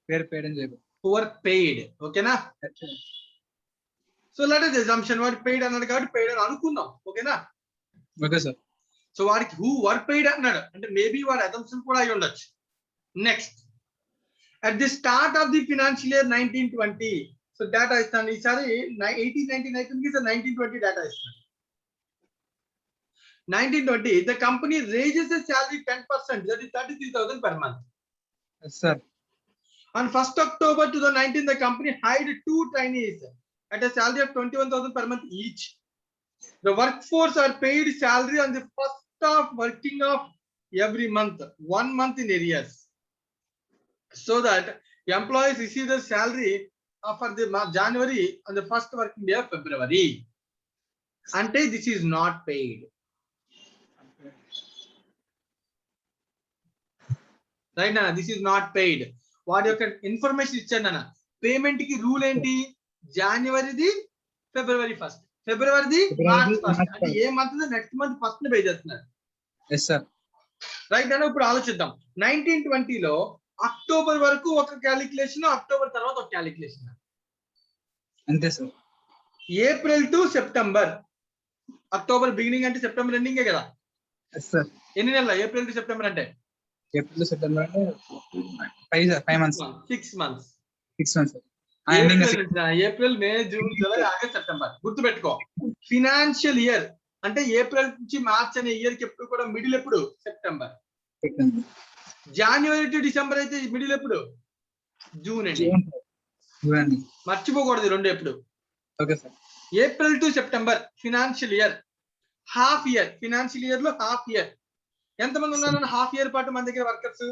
Paid అని చెప్పాడు. Were paid. ఓకేనా? సో లెట్ us assumption వాడు పెయిడ్ అన్నాడు కాబట్టి పెయిడ్ అని అనుకుందాం. ఓకేనా? Okay sir. సో వాడికి హూ వర్ పెయిడ్ అన్నాడు అంటే మేబీ వాడి అసంప్షన్ కూడా అయి ఉండొచ్చు. Next, at the start of the financial year 19-20. So data ఇస్తాను. ఈసారి 18-19 అయిపోయింది, సార్ 19-20 డేటా ఇస్తాను. 19-20 the company raises the salary 10%, that is 33,000 per month. Yes sir. On 1st October 2019 the company hired 2 trainees at a salary of 21,000 per month each. The workforce are paid salary on the first of working of every month, 1 month in arrears, so that employees receive the salary for the January on the first working day of February. అంటే this is not paid. Right అన్న, this is not paid. వాడి యొక్క information ఇచ్చాను అన్న. Payment కి rule ఏంటి? జనవరిది ఫిబ్రవరి 1st, ఫిబ్రవరిది మార్చ్ 1st. అంటే ఏ month next month 1st pay చేస్తున్నారు. Yes sir. రైట్ అన్న. ఇప్పుడు ఆలోచిద్దాం. 1920లో అక్టోబర్ వరకు ఒక క్యాలిక్యులేషన్, అక్టోబర్ తర్వాత ఒక క్యాలిక్యులేషన్. అంతే sir. April to September. October beginning అంటే సెప్టెంబర్ ఎండింగే కదా. Yes sir. ఎన్ని నెలలు ఏప్రిల్ టు సెప్టెంబర్ అంటే? ఏప్రిల్ సెప్టెంబర్ అంటే 5 months. 6 months. 6 months sir. April, May, June, July, August, September. గుర్తుపెట్టుకో. ఫినాన్షియల్ ఇయర్ అంటే ఏప్రిల్ నుంచి మార్చ్ అనే ఇయర్ కి ఎప్పుడు కూడా మిడిల్ ఎప్పుడు? సెప్టెంబర్. జనవరి టు డిసెంబర్ అయితే మిడిల్ ఎప్పుడు? జూన్ అండి. మర్చిపోకూడదు రెండు ఎప్పుడు. Okay sir. April to September financial year. Half year, financial year లో హాఫ్ ఇయర్. ఎంతమంది ఉన్నారు హాఫ్ ఇయర్ పాటు మన దగ్గర వర్కర్స్?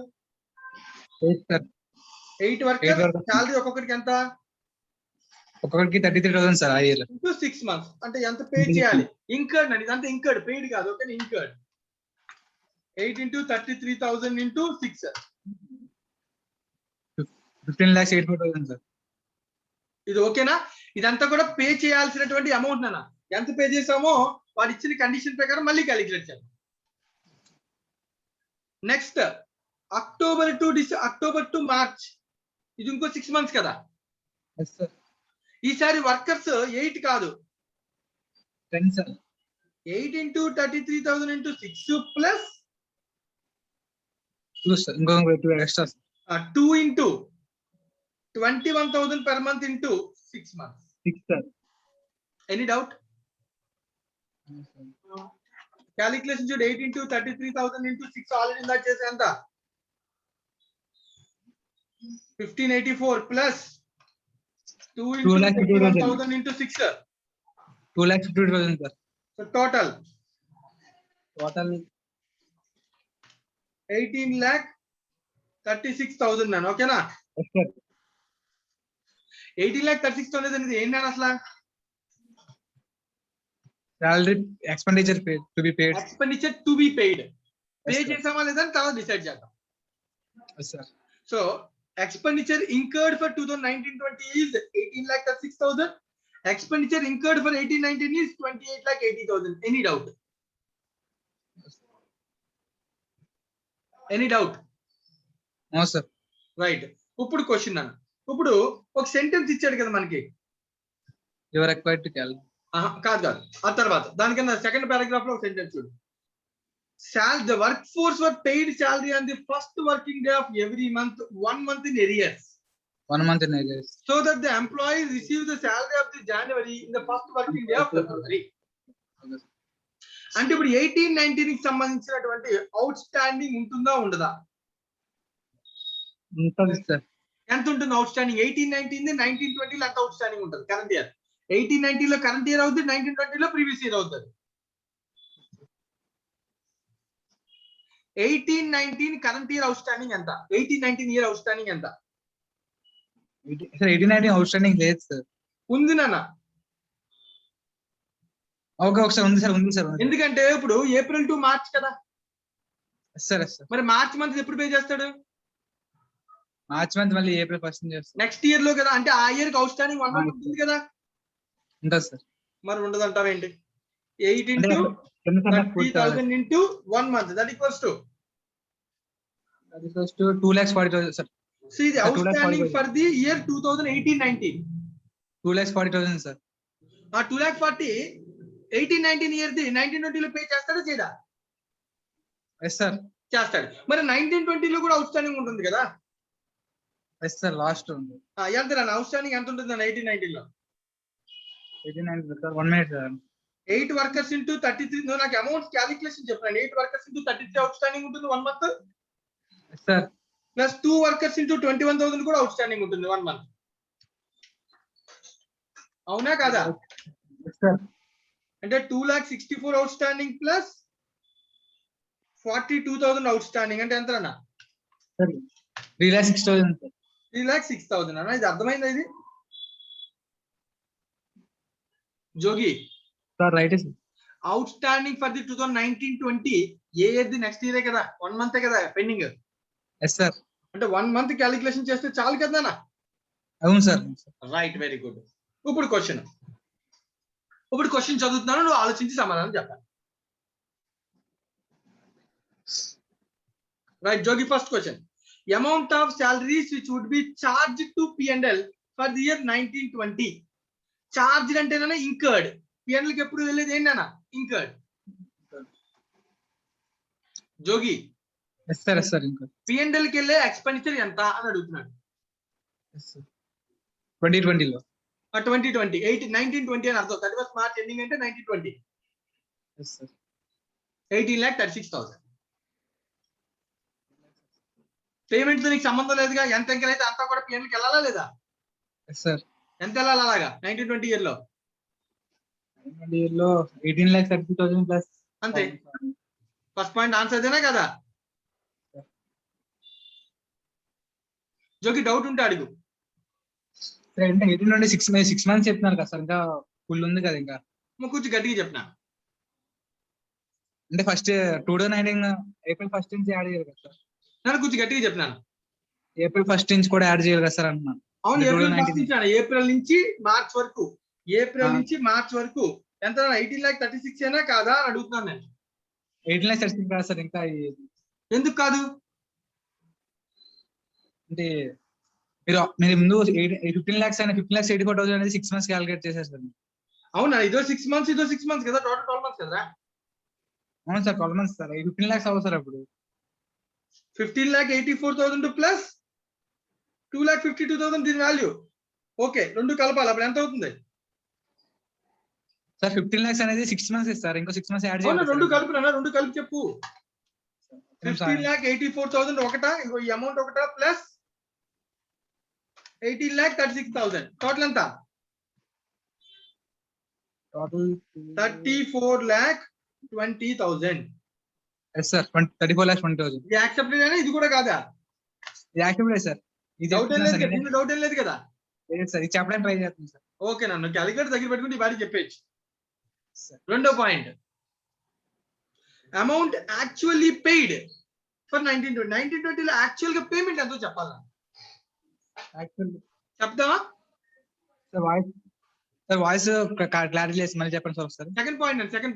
8 వర్కర్స్. శాలరీ ఒక్కొక్కరికి ఎంత? ఒక్కొక్కరికి 33,000 సార్. ఆ ఇయర్ 6 months అంటే ఎంత పే చేయాలి? ఇంకర్డ్ అండి, ఇదంతా ఇంకర్డ్, పెయిడ్ కాదు. Okay, incurred. 8 into 33,000 into 6. 15,84,000 sir. ఇది ఓకేనా? ఇదంతా కూడా పే చేయాల్సినటువంటి అమౌంట్ నాన్న. ఎంత పే చేసామో వాడు ఇచ్చిన కండిషన్ ప్రకారం మళ్ళీ క్యాలిక్యులేట్ చేద్దాం. నెక్స్ట్ అక్టోబర్ టు మార్చ్, ఇది ఇంకో 6 months కదా. ఈసారి వర్కర్స్ 8 కాదు, 10 sir. 8 into 33,000 into 6 plus 2 sir. ఇంకో extra 2 into 21,000 per month into 6 months. 6 sir. Any doubt? Calculation చూడు. 8 into 33,000 into 6 ఆల్రెడీ ఇందాక చేసే ఎంత? 1584 plus 2 into 21,000 into 6. 2,52,000 sir. So total total 18,36,000 నాన్న. ఓకేనా? 18,36,000 అనేది ఏంటి అసలు? Salary expenditure to be paid. Expenditure to be paid. Pay చేసామా లేదని తర్వాత డిసైడ్ చేద్దాం. So expenditure incurred for 2019-20 is 18,36,000. Expenditure incurred for 18-19 is 28,80,000. Any doubt? Any doubt? No sir. Right. ఇప్పుడు క్వశ్చన్ అన్న. ఇప్పుడు ఒక సెంటెన్స్ ఇచ్చాడు కదా మనకి. You are required to tell. కాదు. ఆ తర్వాత దానికన్నా సెకండ్ పారాగ్రాఫ్ లో ఒక సెంటెన్స్ చూడు. The workforce were paid salary on the first working day of every month, 1 month in arrears. 1 month in arrears. So that the employees receive the salary of the January in the first working day of February. అంటే ఇప్పుడు 18-19 కి సంబంధించినటువంటి out standing ఉంటుందా ఉండదా? ఉంటుంది sir. ఎంత ఉంటుంది out standing? 18-19 19-20 లో ఎంత అవుట్ స్టాండింగ్ ఉంటుంది కరెంట్ ఇయర్? 18-19 లో కరెంట్ ఇయర్ అవుతుంది, 19-20 లో ప్రీవియస్ ఇయర్ అవుతుంది. 18-19 కరెంట్ ఇయర్ అవుట్ స్టాండింగ్ ఎంత? 18-19 ఇయర్ అవుట్ స్టాండింగ్ ఎంత? 18-19 అవుట్ స్టాండింగ్ లేదు సార్. ఉంది నాన్న. ఓకే ఒకసారి ఉంది సార్. ఎందుకంటే ఇప్పుడు ఏప్రిల్ టు మార్చ్ కదా సార్. మరి మార్చ్ మంత్ ఎప్పుడు పే చేస్తాడు? మార్చ్ మంత్ మళ్ళీ ఏప్రిల్ 1st చేస్తాడు. నెక్స్ట్ ఇయర్ లో కదా. అంటే ఆ ఇయర్ కి అవుట్ స్టాండింగ్ 1 month ఉంటుంది కదా. ఉంటుంది సార్. మరి ఉండదు అంటావేంటి? 8 into 30,000 into 1 month, that equals to 2,40,000 sir. See the outstanding for the year 2018-19. 2,40,000 sir. 2,40,000 18-19 year the 19-20 లో పే చేస్తాడా చేయడా? Yes sir. చేస్తాడు. మరి 19-20 లో కూడా అవుట్స్టాండింగ్ ఉంటుంది కదా? Yes sir, లాస్ట్ ఉంది. ఎంత అవుట్స్టాండింగ్ ఎంత ఉంటుంది 18-19 లో? 18-19 sir. 1 minute sir. 8 workers into 33. నువ్వు నాకు అమౌంట్స్ క్యాలిక్యులేషన్ చెప్పాను. 8 workers into 33 అవుట్స్టాండింగ్ ఉంటుంది 1 month. Yes sir. Plus 2 workers into 21,000 కూడా అవుట్స్టాండింగ్ ఉంటుంది 1 month. అవునా కాదా? Yes sir. అంటే 2,64,000 అవుట్స్టాండింగ్ ప్లస్ 42,000 అవుట్స్టాండింగ్ అంటే ఎంత అన్న? 3,06,000 sir. 3,06,000 అన్న. ఇది అర్థమైందా? ఇది Jogi sir right sir. Outstanding for the 2019-20 a year the next ఇయరే కదా, 1 మంత్ కదా పెండింగ్. Yes sir. అంటే 1 మంత్ క్యాలిక్యులేషన్ చేస్తే చాలు కదా. అవును సార్. Right, very good. ఇప్పుడు క్వశ్చన్ చదువుతున్నాను, నువ్వు ఆలోచించి సమాధానం చెప్పాలి. Right Jogi, first question. Amount of salaries which would be charged to P&L for the year 19-20. Charged అంటేనా ఇంకర్డ్, P&L కి ఎప్పుడు వెళ్ళేది ఏంటన్నా incurred. Jogi, yes sir. Yes sir. ఇంకా P&L కి వెళ్ళే ఎక్స్పెండిచర్ ఎంత అని అడుగుతున్నాడు. 2020లో 2020 19-20 అని అర్థం. 31st March ఎండింగ్ అంటే 19-20. Yes sir. 18,36,000. పేమెంట్ తో నీకు సంబంధం లేదుగా, ఎంత ఎంకలైతే అంతా కూడా P&L కి వెళ్ళాలా లేదా? Yes sir. ఎంత వెళ్ళాలి అలాగా 19-20 ఇయర్ లో? 18,30,000 ప్లస్ అంతే. ఫస్ట్ పాయింట్ ఆన్సర్ అదేనా కదా? జోకి డౌట్ ఉంటే అడుగు. సార్ అంటే 18 నుండి 6 months చెప్తున్నారు కదా సార్, ఇంకా ఫుల్ ఉంది కదా ఇంకా. కొంచెం గట్టిగా చెప్పినా. అంటే ఫస్ట్ 2019 April 1st నుంచి యాడ్ చేయాలి కదా సార్. నేను కొంచెం గట్టిగా చెప్పినాను. April 1st నుంచి కూడా యాడ్ చేయాలి కదా సార్ అంటున్నాను. అవును, అంటే ఏప్రిల్ 2019 నుంచి ఏప్రిల్ నుంచి మార్చ్ వరకు ఎంత 18,36,000 అయినా కాదా అని అడుగుతున్నాను నేను. 18,36,000 కాదు సార్, ఇంకా ఎందుకు కాదు? అంటే మీరు ముందు 15 lakhs అయినా 15,84,000 అనేది 6 months క్యాలిక్యులేట్ చేశారు సార్. అవునా, ఇదో 6 months ఇదో 6 months కదా, టోటల్ 12 months కదా. అవును సార్, 12 months సార్. 15 lakhs అవ్వదు సార్ అప్పుడు. 15,84,000 ప్లస్ 2,52,000 దీని వాల్యూ. ఓకే, రెండు కలపాలి, అప్పుడు ఎంత అవుతుంది సార్? 15 lakhs అనేది 6 months సార్, ఇంకో 6 months యాడ్ చేయాలి. రెండు కలిపి చెప్పు. 15,84,000 ఒకటా, ఇంకో ఈ అమౌంట్ ఒకటా, ప్లస్ 18,36,000. టోటల్ ఎంత? టోటల్ 34,20,000. Yes sir, 34,20,000. ఇది యాక్సెప్టెడ్ అయినా ఇది కూడా కాదా? Active sir. ఇది డౌట్ ఏం లేదు కదా? లేదు సార్, ఇది చెప్పడానికి ట్రై చేస్తాను సార్. ఓకే, నన్ను క్యాలిక్యులేటర్ దగ్గర పెట్టుకుంటే బాడీ చెప్పేచ్చు. రెండో point, amount actually paid for 19-20 లో యాక్చువల్ గా పేమెంట్ ఎంతో చెప్పాలా? చెప్తావా? వాయిస్ క్లారిటీ లేదు, మళ్ళీ చెప్పండి సార్ ఒకసారి. Second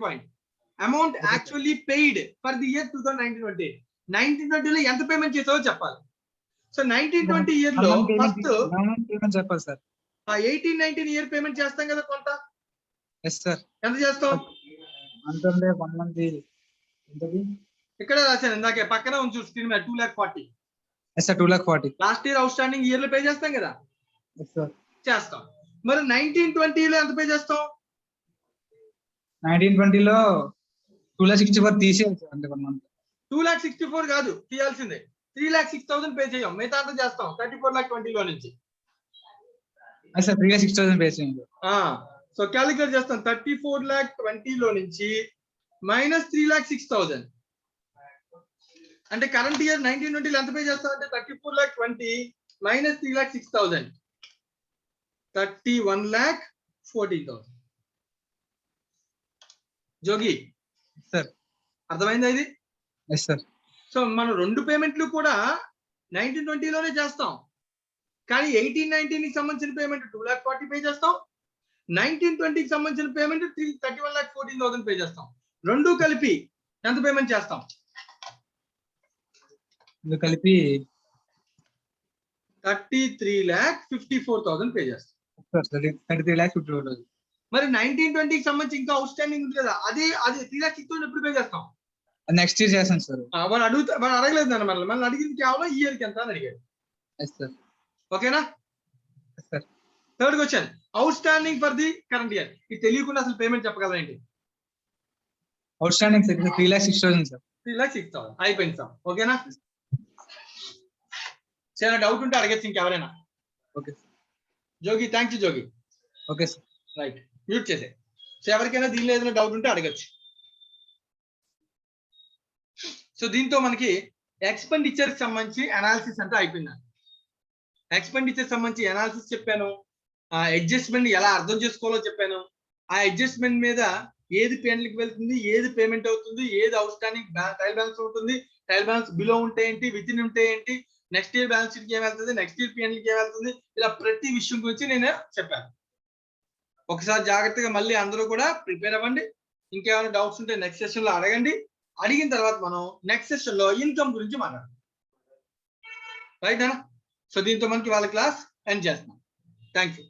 point, amount actually paid for the year 2019-20. 19-20 లో ఎంత పేమెంట్ చేసావో చెప్పాలి. సో 19-20 ఇయర్ లో ఫస్ట్ పేమెంట్ చెప్పాలి సార్. 18-19 ఇయర్ పేమెంట్ చేస్తాం కదా కొంత. Yes sir. ఎంత చేస్తాం? అంతే 1 month. ఇక్కడ రాశాను ఇందాకే, పక్కన ఉంచు స్క్రీన్ మీద 2,40,000. Yes sir, 2,40,000. Last year outstanding year లో పే చేస్తాం కదా. Yes sir. చేస్తాం. మరి 19-20 లో ఎంత పే చేస్తాం? 19-20 లో 2,64,000 తీసేయాలి సార్, అంటే 1 month. 2,64,000 కాదు తీయాల్సిందే, 3,06,000 పే చేయం, మిగతా అంతా చేస్తాం 34,20,000 లో నుంచి. సార్ 3,06,000 పే చేయండి. సో క్యాలిక్యులేట్ చేస్తాం, 34,20,000 లో నుంచి మైనస్ 3,06,000. అంటే కరెంట్ ఇయర్ 19-20 లో ఎంత పే చేస్తాం అంటే 34,20,000 మైనస్ 3,06,000, 31,14,000. జోగి సార్, అర్థమైందా ఇది? Yes sir. సో మనం రెండు పేమెంట్లు కూడా 19-20 లోనే చేస్తాం, కానీ 18-19 కి సంబంధించిన పేమెంట్ 2,40,000 పే చేస్తాం, 19-20 కి సంబంధించిన పేమెంట్ 31,14,000 పే చేస్తాం. రెండు కలిపి ఎంత పేమెంట్ చేస్తాం? కలిపి 33,54,000 పే చేస్తాం. 33,54,000. మరి 19-20 కి సంబంధించి ఇంకా అవుట్ స్టాండింగ్ ఉంది కదా, అది 3,06,000 ఎప్పుడు పే చేస్తాం? నెక్స్ట్ ఇయర్ చేస్తాను సార్. వాడు అడగలేదు నన్ను, మనల్ని అడిగింది కేవలం ఈ ఇయర్ కి ఎంత అని అడిగాడు. ఓకేనా? Third question, outstanding for the current year. ఇది తెలియకుండా అసలు పేమెంట్ చెప్పగలరేంటి? Outstanding 3,06,000 sir. 3,06,000 అయిపోయింది సార్. ఓకేనా? చాలా డౌట్ ఉంటే అడగచ్చు ఇంకెవరైనా. Okay Jogi, thank you Jogi. Okay sir. Right, mute చేసే. సో ఎవరికైనా దీనిలో ఏదైనా డౌట్ ఉంటే అడగచ్చు. సో దీంతో మనకి ఎక్స్పెండిచర్ సంబంధించి అనాలిసిస్ అంటే అయిపోయింది. ఎక్స్పెండిచర్ సంబంధించి అనాలిసిస్ చెప్పాను, అడ్జస్ట్మెంట్ ఎలా అర్థం చేసుకోవాలో చెప్పాను, ఆ అడ్జస్ట్మెంట్ మీద ఏది పేమెంట్కి వెళ్తుంది, ఏది పేమెంట్ అవుతుంది, ఏది అవుట్ స్టాండింగ్ ట్రయల్ బ్యాలెన్స్ ఉంటుంది, ట్రయల్ బ్యాలెన్స్ బిలో ఉంటే ఏంటి, విత్ ఇన్ ఉంటే ఏంటి, నెక్స్ట్ ఇయర్ బ్యాలెన్స్ షీట్కి ఏం వెళ్తుంది, నెక్స్ట్ ఇయర్ పిఎన్ఎల్కి ఏం వెళ్తుంది, ఇలా ప్రతి విషయం గురించి నేను చెప్పాను. ఒకసారి జాగ్రత్తగా మళ్ళీ అందరూ కూడా ప్రిపేర్ అవ్వండి. ఇంకేమైనా డౌట్స్ ఉంటే నెక్స్ట్ సెషన్ లో అడగండి. అడిగిన తర్వాత మనం నెక్స్ట్ సెషన్ లో ఇన్కమ్ గురించి మాట్లాడదాం. రైట్ అన్న? సో దీంతో మనకి వాళ్ళ క్లాస్ ఎండ్ చేస్తున్నాం. Thank you.